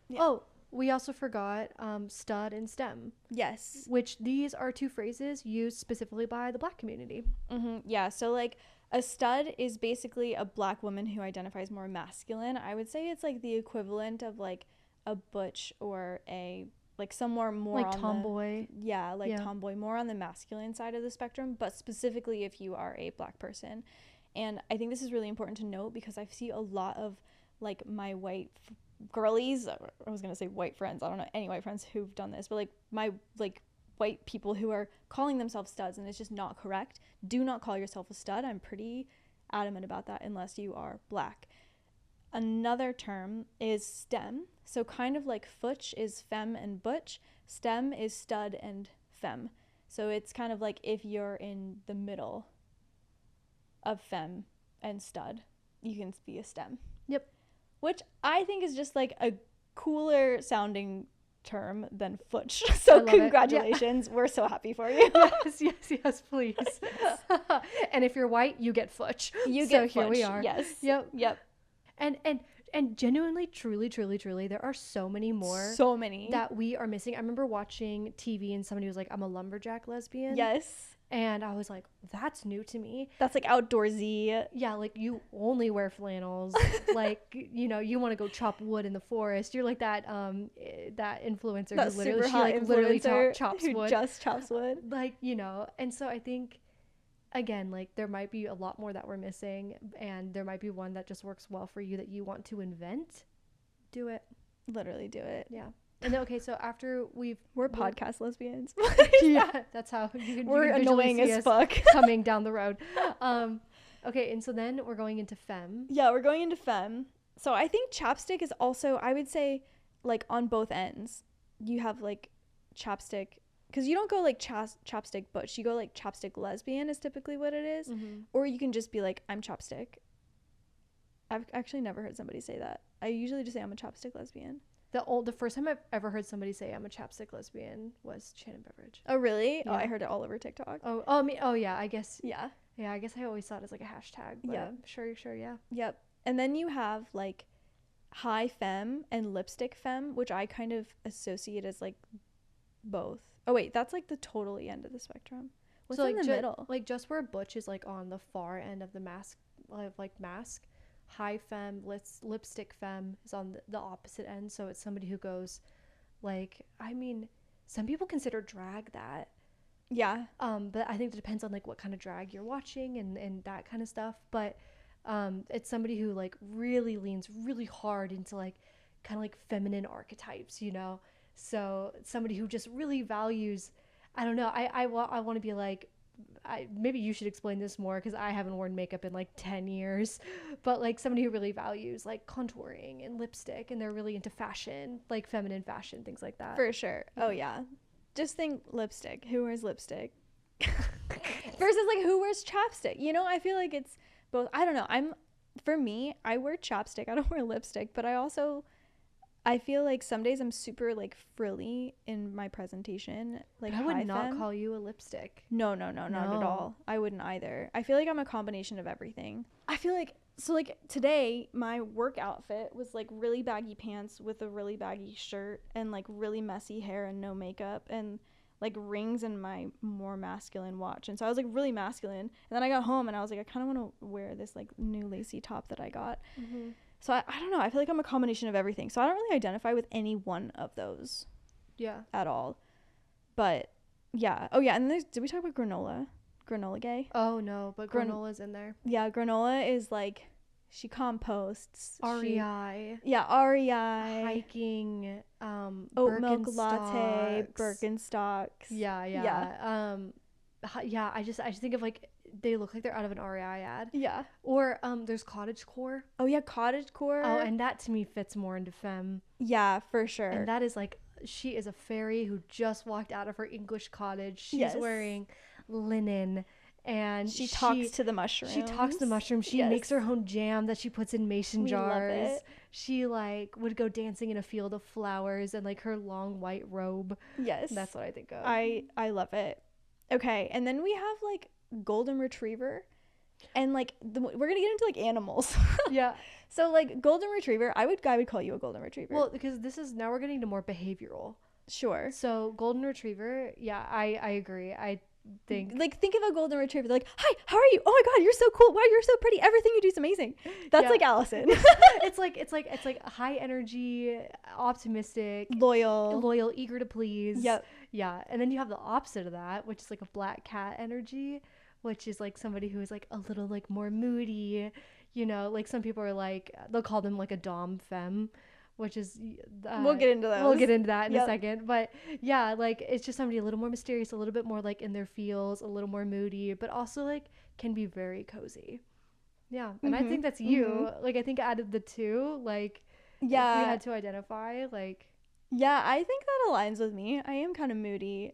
Yeah. Oh, we also forgot stud and stem. Yes. Which these are two phrases used specifically by the Black community. Yeah, so like a stud is basically a Black woman who identifies more masculine. I would say it's like the equivalent of like a butch or a like somewhere more like on tomboy. Tomboy, more on the masculine side of the spectrum, but specifically if you are a Black person. And I think this is really important to note because I see a lot of like my white girlies, I was gonna say white friends, I don't know any white friends who've done this, but like my like white people who are calling themselves studs, and it's just not correct. Do not call yourself a stud. I'm pretty adamant about that unless you are Black. Another term is STEM. So kind of like futch is femme and butch, STEM is stud and femme. So it's kind of like if you're in the middle of femme and stud, you can be a STEM. Yep. Which I think is just like a cooler sounding term than futch. So congratulations. Yeah. We're so happy for you. Yes, please. Yes. And if you're white, you get futch. You get futch. Here we are. Yes. Yep. And genuinely, truly, there are so many that we are missing. I remember watching TV and somebody was like, I'm a lumberjack lesbian. Yes. And I was like, that's new to me. That's like outdoorsy. Yeah, like you only wear flannels. Like, you know, you want to go chop wood in the forest. You're like that influencer that who literally chops who wood. Just chops wood. Like, you know, and so I think, again, like there might be a lot more that we're missing, and there might be one that just works well for you that you want to invent. Do it. Literally do it. Yeah. And then, okay, so after we're podcast lesbians. Yeah, that's how we're annoying as fuck coming down the road. Okay, and so then we're going into femme. Yeah, we're going into femme. So I think chapstick is also, I would say, like on both ends. You have like chapstick, because you don't go like chapstick butch. You go like chapstick lesbian is typically what it is. Mm-hmm. Or you can just be like, I'm chapstick. I've actually never heard somebody say that. I usually just say I'm a chapstick lesbian. The first time I've ever heard somebody say I'm a chapstick lesbian was Shannon Beveridge. Oh, really? Yeah. Oh, I heard it all over TikTok. Yeah, I guess. Yeah. Yeah, I guess I always thought it as like a hashtag. But yeah. Sure, yeah. Yep. And then you have like high femme and lipstick femme, which I kind of associate as like both. Oh, wait, that's like the totally end of the spectrum. What's so, in like, the middle? Like just where butch is like on the far end of the masc, high femme, lipstick femme is on the opposite end. So it's somebody who goes like, I mean, some people consider drag that. Yeah. But I think it depends on like what kind of drag you're watching and that kind of stuff. But it's somebody who like really leans really hard into like kind of like feminine archetypes, you know? So somebody who just really values, I don't know, I want to be like, maybe you should explain this more because I haven't worn makeup in like 10 years, but like somebody who really values like contouring and lipstick, and they're really into fashion, like feminine fashion, things like that. For sure. Oh yeah. Just think lipstick. Who wears lipstick? Versus like who wears chapstick? You know, I feel like it's both. I don't know. For me, I wear chapstick. I don't wear lipstick, but I feel like some days I'm super like frilly in my presentation. Like I would not call you a lipstick. No, not at all. I wouldn't either. I feel like I'm a combination of everything. I feel like, so like today my work outfit was like really baggy pants with a really baggy shirt and like really messy hair and no makeup and like rings and my more masculine watch. And so I was like really masculine. And then I got home and I was like, I kind of want to wear this like new lacy top that I got. Mm-hmm. So I don't know. I feel like I'm a combination of everything. So I don't really identify with any one of those. Yeah. At all. But yeah. Oh yeah. And did we talk about granola? Granola gay? Oh no, but granola's in there. Yeah, granola is like, she composts. REI. REI. Hiking. Oat milk latte. Birkenstocks. Yeah. Yeah. I just think of like, they look like they're out of an REI ad. Yeah. Or there's cottagecore. Oh yeah, cottagecore. Oh, and that to me fits more into femme. Yeah, for sure. And that is like, she is a fairy who just walked out of her English cottage. She's wearing linen, and she talks to the mushrooms. She makes her own jam that she puts in mason jars. Love it. She like would go dancing in a field of flowers and like her long white robe. Yes. That's what I think of. I love it. Okay, and then we have like golden retriever, and like we're gonna get into like animals. Yeah. So like golden retriever, I would call you a golden retriever. Well, because now we're getting to more behavioral. Sure. So golden retriever, yeah, I agree. I think of a golden retriever. They're like, hi, how are you? Oh my god, you're so cool. Wow, you're so pretty. Everything you do is amazing. That's like Allison. it's like high energy, optimistic, loyal, eager to please. Yep. Yeah. And then you have the opposite of that, which is like a black cat energy, which is like somebody who is like a little like more moody, you know, like some people are like, they'll call them like a dom femme, which is we'll get into those. We'll get into that in a second. But yeah, like it's just somebody a little more mysterious, a little bit more like in their feels, a little more moody, but also like can be very cozy. Yeah. And I think that's you. Like, I think out of the two, like, if you had to identify, like, yeah, I think that aligns with me. I am kind of moody.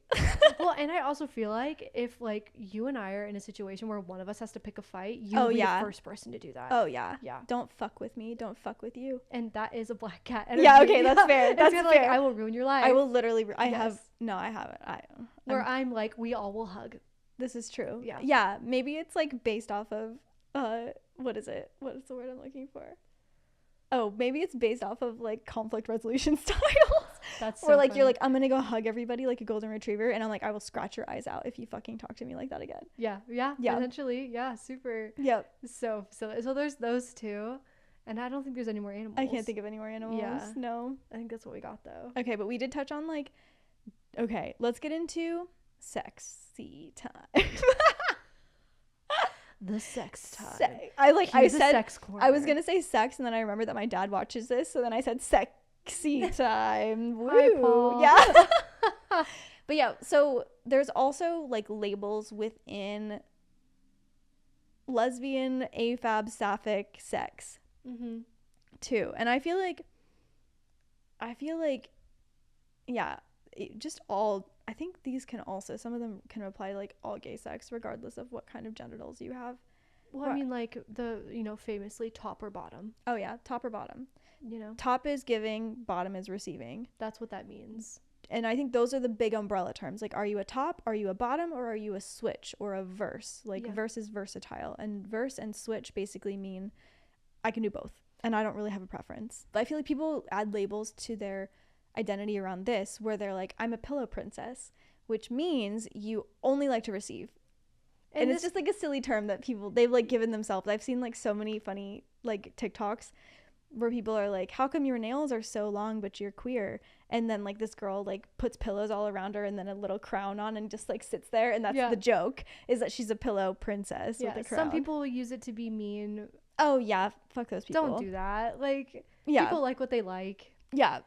well, and I also feel like if like you and I are in a situation where one of us has to pick a fight, you would be the first person to do that. Oh yeah. Don't fuck with me. Don't fuck with you. And that is a black cat energy. Yeah. Okay, that's fair. That's fair. Like, I will ruin your life. I will literally. I haven't. I'm like, we all will hug. This is true. Yeah. Yeah. Maybe it's like based off of what is it? What is the word I'm looking for? Oh, maybe it's based off of like conflict resolution styles. That's so or like funny. you're like, I'm gonna go hug everybody like a golden retriever, and I'm like, I will scratch your eyes out if you fucking talk to me like that again. Yeah. Essentially, yeah, super. Yep. So there's those two, and I don't think there's any more animals. I can't think of any more animals. Yeah. No. I think that's what we got though. Okay, but we did touch on like, okay, let's get into sexy time. The sex time. I said sex corner. I was gonna say sex, and then I remembered that my dad watches this, so then I said sexy time. Woo. Hi, Paul. Yeah. But yeah, so there's also like labels within lesbian, AFAB, sapphic sex too, and I feel like yeah, I think these can also, some of them can apply to like all gay sex regardless of what kind of genitals you have. Well, I mean, like the, famously top or bottom. Oh yeah, top or bottom. Top is giving, bottom is receiving. That's what that means. And I think those are the big umbrella terms. Like, are you a top, are you a bottom, or are you a switch or a verse? Like, verse is versatile, and verse and switch basically mean I can do both, and I don't really have a preference. But I feel like people add labels to their identity around this, where they're like, I'm a pillow princess, which means you only like to receive. And it's just like a silly term that they've like given themselves. I've seen like so many funny like TikToks where people are like, how come your nails are so long but you're queer? And then like this girl like puts pillows all around her and then a little crown on and just like sits there, and that's the joke, is that she's a pillow princess with a crown. Some people will use it to be mean. Oh yeah, fuck those people. Don't do that. Like, people like what they like. Yeah.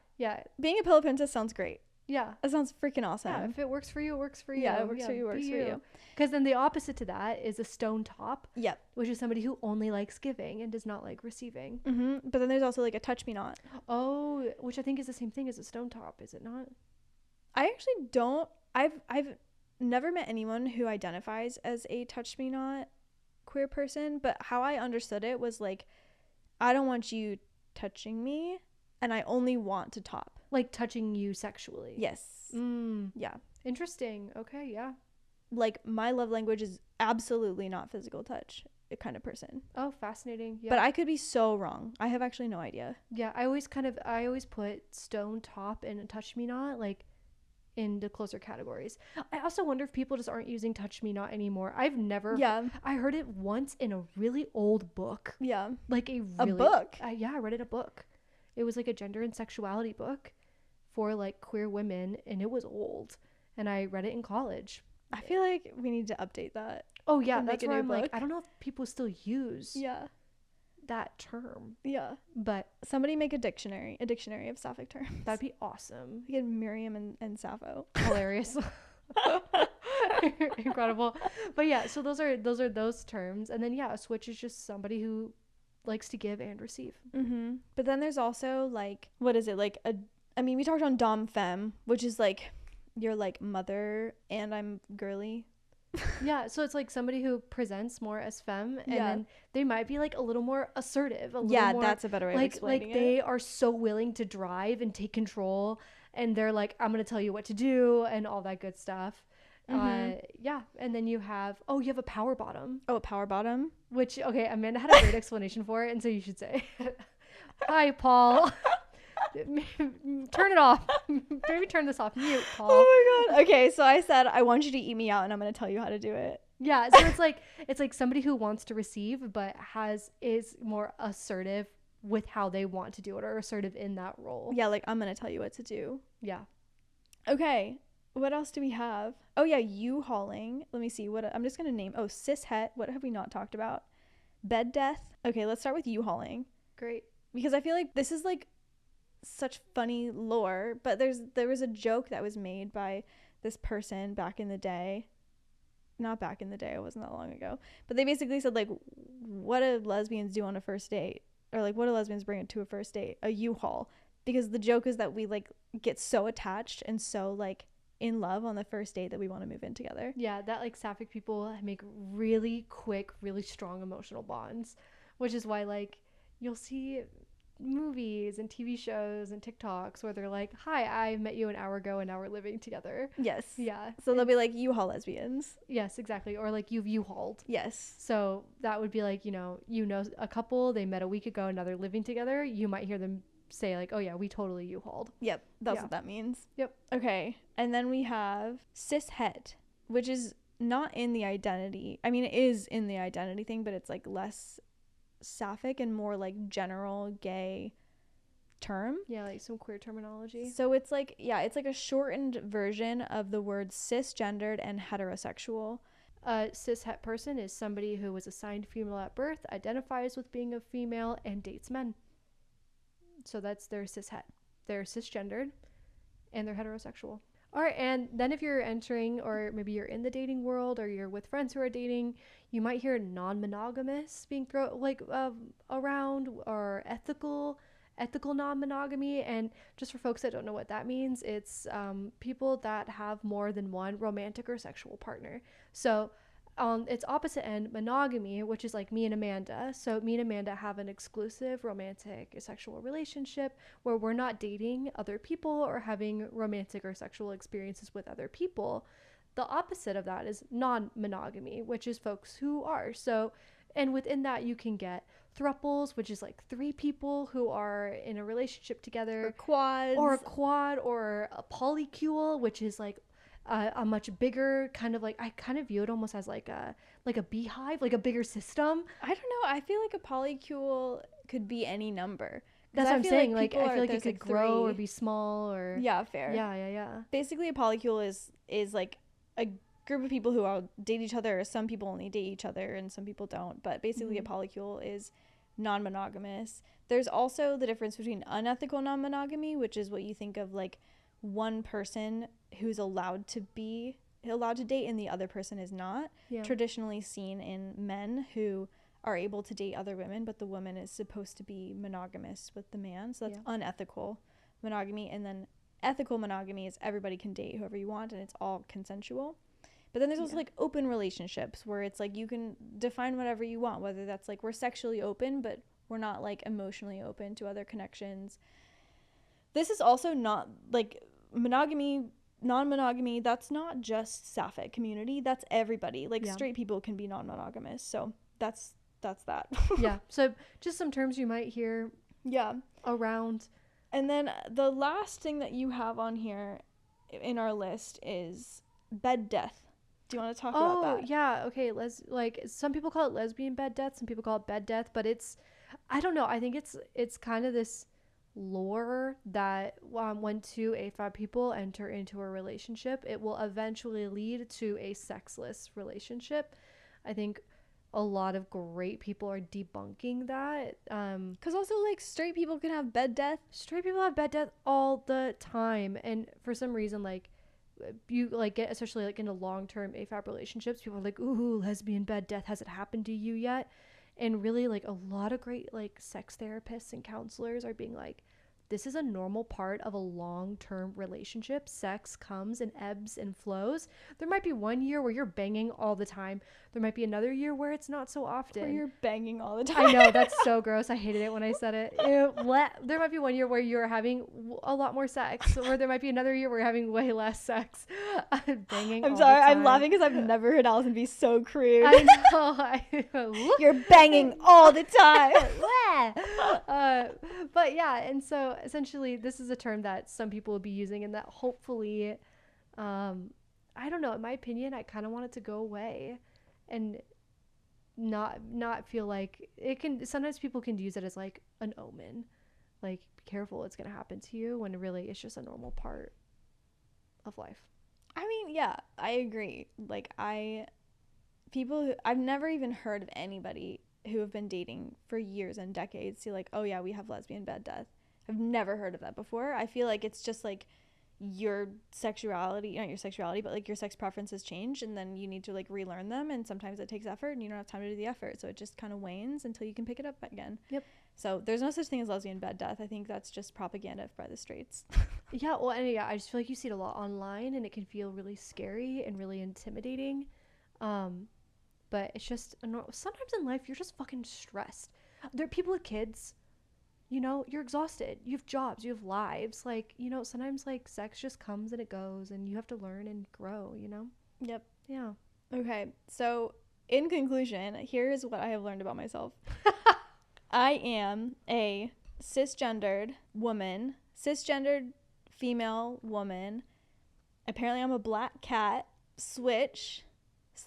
Being a pillow princess sounds great. Yeah. That sounds freaking awesome. Yeah, if it works for you, it works for you. Yeah, it works for you, works for you. Because then the opposite to that is a stone top. Yep. Which is somebody who only likes giving and does not like receiving. But then there's also like a touch me not. Oh, which I think is the same thing as a stone top, is it not? I actually don't. I've never met anyone who identifies as a touch me not queer person, but how I understood it was like, I don't want you touching me, and I only want to top. Like touching you sexually. Yes. Yeah. Interesting. Okay, yeah. Like, my love language is absolutely not physical touch kind of person. Oh, fascinating. Yeah. But I could be so wrong. I have actually no idea. Yeah, I always put stone top and touch me not like into closer categories. I also wonder if people just aren't using touch me not anymore. I've never. Yeah. I heard it once in a really old book. Yeah. Like a book. I read it in a book. It was like a gender and sexuality book for like queer women, and it was old, and I read it in college. I feel like we need to update that. Oh yeah, that's where I'm like, I don't know if people still use that term. Yeah. But somebody make a dictionary of Sapphic terms. That'd be awesome. We get Miriam and Sappho. Hilarious. Incredible. But yeah, so those are those terms, and then a switch is just somebody who likes to give and receive. But then there's also like, what is it, like we talked on dom femme, which is like, you're like mother and I'm girly. Yeah, so it's like somebody who presents more as femme, and then they might be like a little more assertive, more, that's a better way of explaining it. They are so willing to drive and take control, and they're like, I'm gonna tell you what to do and all that good stuff. And then you have a power bottom. A power bottom, which Amanda had a great explanation for it, and so you should say hi, Paul. Turn it off. Maybe turn this off. Mute, Paul. Oh my god. Okay, so I said I want you to eat me out, and I'm gonna tell you how to do it. Yeah, so it's like somebody who wants to receive but is more assertive with how they want to do it, or assertive in that role. Yeah, like, I'm gonna tell you what to do. Yeah. Okay, what else do we have? Oh yeah, U-hauling. Let me see what I'm just gonna name. Oh, cishet. What have we not talked about? Bed death. Okay, let's start with U-hauling. Great. Because I feel like this is like such funny lore, but there was a joke that was made by this person back in the day. not back in the day, it wasn't that long ago, but they basically said like, what do lesbians do on a first date, or like what do lesbians bring to a first date? A U-Haul. Because the joke is that we like get so attached and so like in love on the first date that we want to move in together. Yeah, that like Sapphic people make really quick, really strong emotional bonds, which is why like you'll see movies and TV shows and TikToks where they're like, "Hi, I met you an hour ago and now we're living together." Yes. Yeah. So they'll be like U-Haul lesbians. Yes, exactly. Or like you've U-Hauled. Yes. So that would be like, you know a couple, they met a week ago and now they're living together. You might hear them say like, "Oh yeah, we totally U-Hauled." Yep, that's what that means. Yep. Okay, and then we have cishet, which is not in the identity. I mean, it is in the identity thing, but it's like less sapphic and more like general gay term. Yeah, like some queer terminology. So it's like, yeah, it's like a shortened version of the words cisgendered and heterosexual. A cishet person is somebody who was assigned female at birth, identifies with being a female, and dates men. So that's their cishet. They're cisgendered and they're heterosexual. All right, and then if you're entering, or maybe you're in the dating world, or you're with friends who are dating, you might hear non-monogamous being thrown like around, or ethical non-monogamy. And just for folks that don't know what that means, it's people that have more than one romantic or sexual partner. So on its opposite end, monogamy, which is like me and Amanda. So me and Amanda have an exclusive romantic sexual relationship where we're not dating other people or having romantic or sexual experiences with other people. The opposite of that is non-monogamy, which is folks who are. So, and within that you can get thruples, which is like 3 people who are in a relationship together. Or quads. Or a quad, or a polycule, which is like a much bigger kind of like, I kind of view it almost as like a beehive, like a bigger system. I don't know. I feel like a polycule could be any number. That's what I'm saying. Like I feel like it could like grow 3. or be small, or Yeah, fair. Yeah. Basically, a polycule is like a group of people who all date each other, or some people only date each other and some people don't. But basically, a polycule is non-monogamous. There's also the difference between unethical non-monogamy, which is what you think of like one person who's allowed to date and the other person is not. Yeah. Traditionally seen in men who are able to date other women, but the woman is supposed to be monogamous with the man. So that's unethical monogamy. And then ethical monogamy is everybody can date whoever you want and it's all consensual. But then there's also like open relationships where it's like you can define whatever you want, whether that's like we're sexually open but we're not like emotionally open to other connections. This is also not like monogamy, non-monogamy, that's not just Sapphic community, that's everybody. Like straight people can be non-monogamous. So that's that. Yeah. So just some terms you might hear around. And then the last thing that you have on here in our list is bed death. Do you want to talk about that? Oh, yeah. Okay. Like some people call it lesbian bed death, some people call it bed death, but I don't know. I think it's kind of this lore that when 2 AFAB people enter into a relationship, it will eventually lead to a sexless relationship. I think a lot of great people are debunking that. Because also like straight people can have bed death. Straight people have bed death all the time, and for some reason, like you like get especially like into long-term AFAB relationships, people are like, ooh, lesbian bed death, has it happened to you yet? And really, like, a lot of great like sex therapists and counselors are being like, this is a normal part of a long-term relationship. Sex comes and ebbs and flows. There might be one year where you're banging all the time. There might be another year where it's not so often. Where you're banging all the time. I know, that's so gross. I hated it when I said it. There might be one year where you're having a lot more sex, or there might be another year where you're having way less sex. Banging. I'm sorry, I'm laughing because I've never heard Allison be so crude. I know. You're banging all the time. But yeah, and so essentially this is a term that some people will be using, and that hopefully, I don't know, in my opinion, I kind of want it to go away and not feel like it can. Sometimes people can use it as like an omen, like be careful, it's gonna happen to you, when really it's just a normal part of life. I mean, yeah, I agree. Like I've never even heard of anybody who have been dating for years and decades say like, oh yeah, we have lesbian bed death. I've never heard of that before. I feel like it's just like your sexuality, not your sexuality, but like your sex preferences change, and then you need to like relearn them, and sometimes it takes effort and you don't have time to do the effort, so it just kind of wanes until you can pick it up again. Yep. So there's no such thing as lesbian bed death. I think that's just propaganda by the straights. Yeah, well, and yeah, I just feel like you see it a lot online, and it can feel really scary and really intimidating. But it's just sometimes in life you're just fucking stressed. There are people with kids, you know, you're exhausted. You have jobs, you have lives. Like, you know, sometimes like sex just comes and it goes, and you have to learn and grow, you know? Yep. Yeah. Okay, so in conclusion, here's what I have learned about myself. I am a cisgendered woman, cisgendered female woman. Apparently I'm a black cat, switch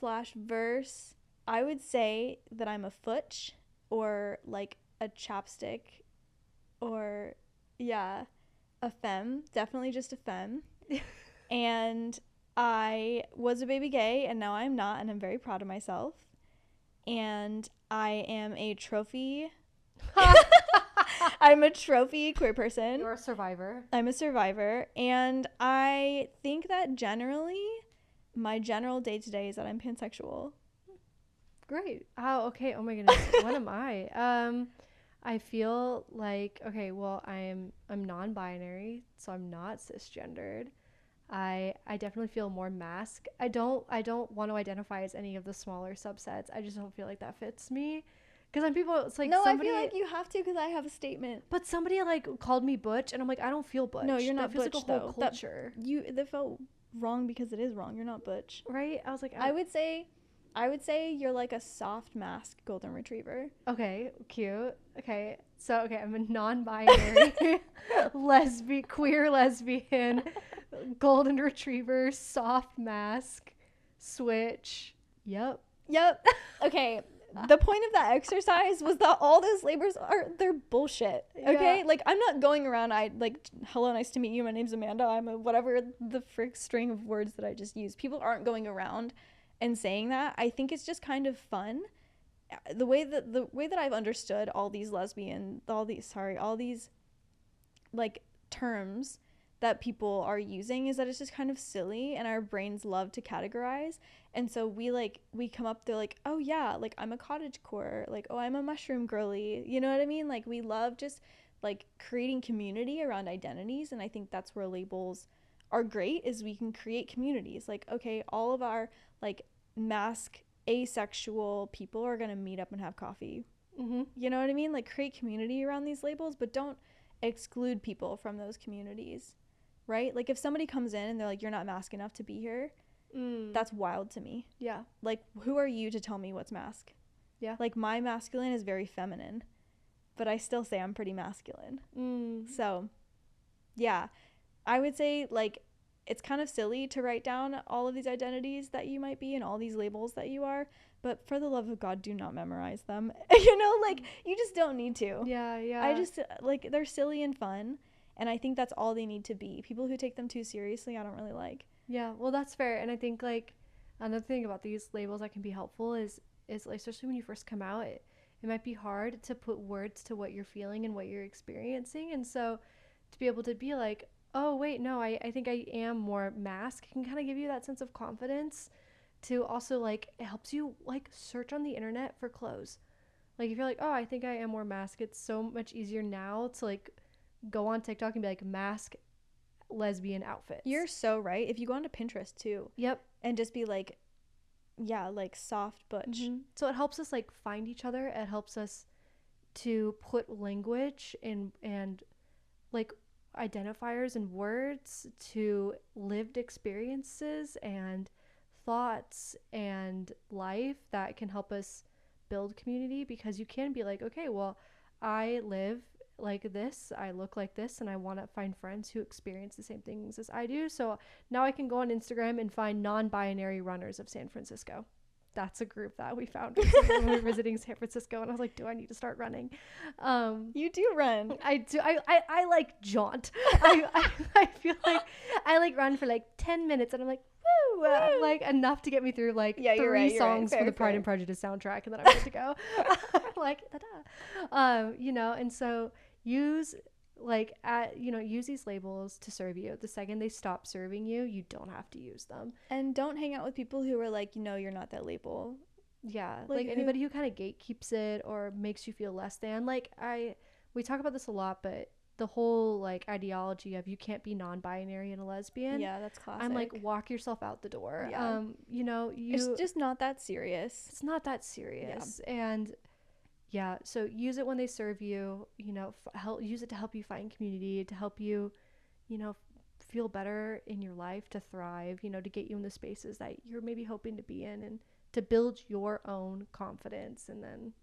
/ verse. I would say that I'm a futch, or like a chapstick, or yeah, a femme, definitely just a femme. And I was a baby gay, and now I'm not, and I'm very proud of myself. And I am a trophy I'm a trophy queer person. You're a survivor. I'm a survivor, and I think that generally my general day-to-day is that I'm pansexual. Great. Oh, okay. Oh my goodness. What am I? I feel like, okay, well, I'm non-binary, so I'm not cisgendered. I definitely feel more masc. I don't want to identify as any of the smaller subsets. I just don't feel like that fits me. Because when people, it's like, no, somebody, I feel like you have to, because I have a statement. But somebody like called me butch, and I'm like, I don't feel butch. No, you're not that butch, feels like a whole though. culture. That felt wrong because it is wrong. You're not butch, right? I was like, I would say you're like a soft masc golden retriever. Okay, cute. Okay, so I'm a non-binary queer lesbian, golden retriever, soft masc, switch. Yep. Okay. The point of that exercise was that all those labels they're bullshit. Okay? Yeah. Like, I'm not going around, hello, nice to meet you, my name's Amanda, I'm a whatever the frick string of words that I just used. People aren't going around and saying that. I think it's just kind of fun. The way that I've understood all these like terms that people are using is that it's just kind of silly, and our brains love to categorize. And so we come up, they're like, oh yeah, like I'm a cottagecore, like, oh, I'm a mushroom girly, you know what I mean? Like, we love just like creating community around identities, and I think that's where labels are great, is we can create communities. Like, okay, all of our like masc asexual people are gonna meet up and have coffee. Mm-hmm. You know what I mean? Like, create community around these labels, but don't exclude people from those communities. Right? Like, if somebody comes in and they're like, you're not masc enough to be here, that's wild to me. Yeah. Like, who are you to tell me what's masc? Yeah. Like, my masculine is very feminine, but I still say I'm pretty masculine. So, yeah. I would say, like, it's kind of silly to write down all of these identities that you might be and all these labels that you are, but for the love of God, do not memorize them. You know, like, you just don't need to. Yeah. I just, like, they're silly and fun. And I think that's all they need to be. People who take them too seriously, I don't really like. Yeah, well, that's fair. And I think, like, another thing about these labels that can be helpful is like, especially when you first come out, it might be hard to put words to what you're feeling and what you're experiencing. And so to be able to be like, oh, wait, no, I think I am more masc, can kind of give you that sense of confidence to also, like, it helps you, like, search on the internet for clothes. Like, if you're like, oh, I think I am more masc, it's so much easier now to, like, go on TikTok and be like, masc lesbian outfits. You're so right. If you go onto Pinterest too. Yep. And just be like, yeah, like soft butch. Mm-hmm. So it helps us like find each other. It helps us to put language and like identifiers and words to lived experiences and thoughts and life that can help us build community, because you can be like, okay, well, I live like this, I look like this, and I want to find friends who experience the same things as I do. So now I can go on Instagram and find non-binary runners of San Francisco. That's a group that we found when we were visiting San Francisco, and I was like, do I need to start running? You do run. I do. I like jaunt. I feel like I like run for like 10 minutes, and I'm like, woo, like enough to get me through like three songs for the Pride and Prejudice soundtrack, and then I'm good to go. Like, ta-da. You know, and so use like use these labels to serve you. The second they stop serving you, you don't have to use them. And don't hang out with people who are like, you're not that label. Yeah, like anybody who kind of gatekeeps it or makes you feel less than. Like we talk about this a lot, but the whole like ideology of you can't be non-binary and a lesbian. Yeah, that's classic. I'm like, walk yourself out the door. Yeah. It's just not that serious. It's not that serious. Yeah. And yeah, so use it when they serve you, use it to help you find community, to help you, feel better in your life, to thrive, to get you in the spaces that you're maybe hoping to be in, and to build your own confidence. And then,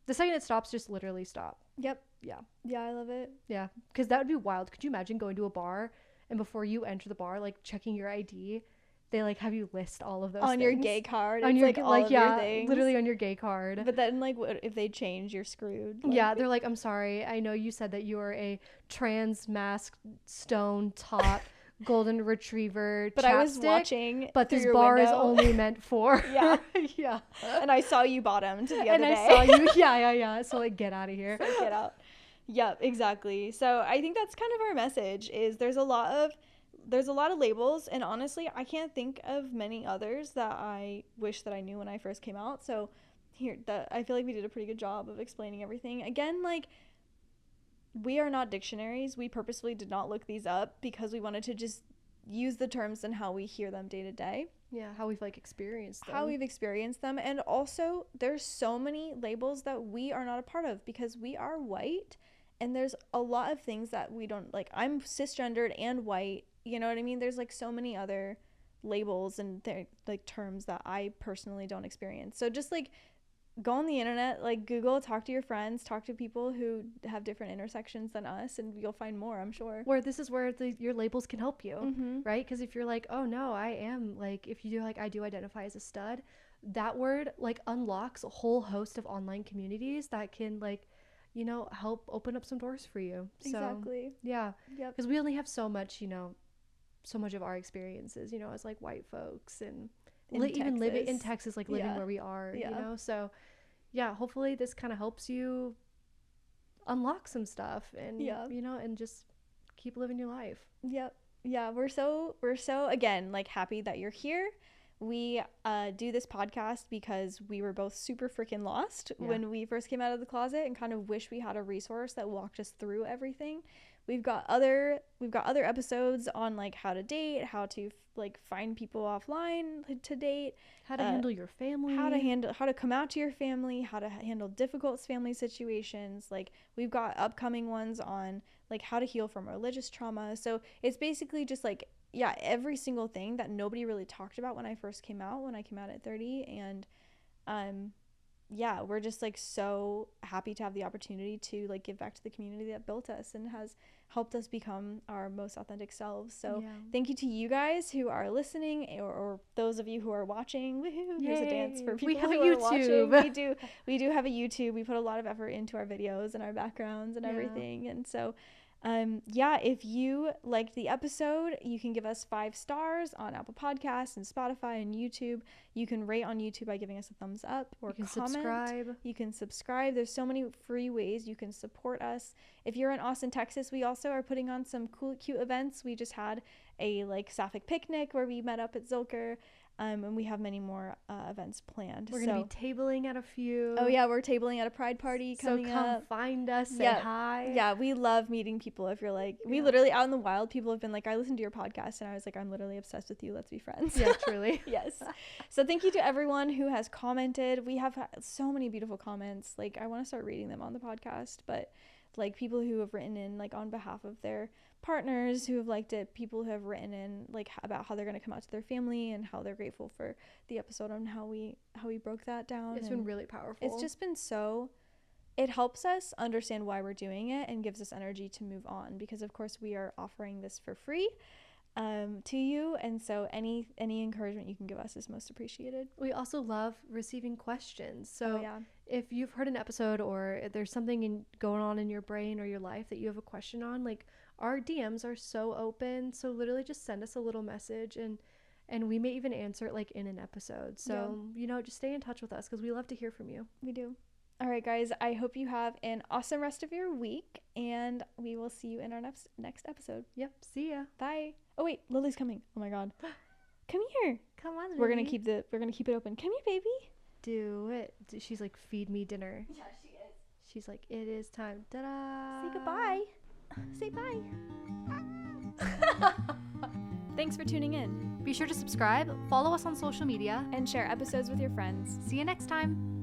the second it stops, just literally stop. Yep. Yeah. Yeah, I love it. Yeah, because that would be wild. Could you imagine going to a bar and before you enter the bar, like checking your ID, they like have you list all of those on things. Your gay card? On your like all of your things. Literally on your gay card. But then like what if they change, you're screwed. Like, yeah, they're like, I'm sorry, I know you said that you are a trans masked stone top golden retriever but chapstick, I was watching, but this bar window. is only meant for yeah. And I saw you bottomed the other and day. I saw you yeah so like get out of here. So get out. Yep, exactly. So I think that's kind of our message, is there's a lot of labels, and honestly I can't think of many others that I wish that I knew when I first came out. So I feel like we did a pretty good job of explaining everything. Again, like, we are not dictionaries. We purposefully did not look these up because we wanted to just use the terms and how we hear them day to day. Yeah, how we've like experienced them. How we've experienced them. And also there's so many labels that we are not a part of because we are white, and there's a lot of things that we don't like. I'm cisgendered and white, you know what I mean? There's like so many other labels and like terms that I personally don't experience. So just like go on the internet, like Google, talk to your friends, talk to people who have different intersections than us, and you'll find more, I'm sure. Where this is where your labels can help you, mm-hmm. right? Because if you're like, oh no, I am, like, if you do like, I do identify as a stud, that word like unlocks a whole host of online communities that can like, help open up some doors for you. Exactly. So, yeah. Yep. Because we only have so much, so much of our experiences, as like white folks, and even living in Texas, like living where we are, so yeah, hopefully this kind of helps you unlock some stuff and and just keep living your life. Yep. Yeah, we're so again like happy that you're here. We do this podcast because we were both super freaking lost when we first came out of the closet, and kind of wish we had a resource that walked us through everything. We've got other episodes on like how to date, how to like find people offline to date, how to handle your family, how to come out to your family, how to handle difficult family situations. Like, we've got upcoming ones on like how to heal from religious trauma. So it's basically just like, yeah, every single thing that nobody really talked about when I came out at 30. And yeah, we're just like so happy to have the opportunity to like give back to the community that built us and has helped us become our most authentic selves. So thank you to you guys who are listening, or those of you who are watching. Woohoo! Here's a dance for people who are watching. We do have a YouTube. We put a lot of effort into our videos and our backgrounds and everything. And so if you liked the episode, you can give us 5 stars on Apple Podcasts and Spotify and YouTube. You can rate on YouTube by giving us a thumbs up or comment. You can subscribe. There's so many free ways you can support us. If you're in Austin, Texas, we also are putting on some cute events. We just had a like Sapphic picnic where we met up at Zilker. And we have many more events planned. We're going to be tabling at a few. Oh, yeah. We're tabling at a pride party coming up. So come find us, say hi. Yeah, we love meeting people. If you're like, we literally out in the wild, people have been like, I listened to your podcast, and I was like, I'm literally obsessed with you. Let's be friends. Yeah, truly. Yes. So thank you to everyone who has commented. We have had so many beautiful comments. Like, I want to start reading them on the podcast, but like people who have written in like on behalf of their partners who have liked it, people who have written in like about how they're going to come out to their family and how they're grateful for the episode and how we broke that down. It's been really powerful. It's just been it helps us understand why we're doing it and gives us energy to move on, because of course we are offering this for free to you, and so any encouragement you can give us is most appreciated. We also love receiving questions. So if you've heard an episode or there's something going on in your brain or your life that you have a question on, like, our DMs are so open. So literally just send us a little message, and we may even answer it like in an episode. So just stay in touch with us because we love to hear from you. We do. All right, guys, I hope you have an awesome rest of your week, and we will see you in our next episode. Yep. See ya. Bye. Oh wait, Lily's coming. Oh my god. Come here. Come on, Lily. We're gonna keep it open. Come here, baby. Do it. She's like, feed me dinner. Yeah, she is. She's like, it is time. Ta-da. Say goodbye. Say bye. Thanks for tuning in. Be sure to subscribe, follow us on social media, And share episodes with your friends. See you next time.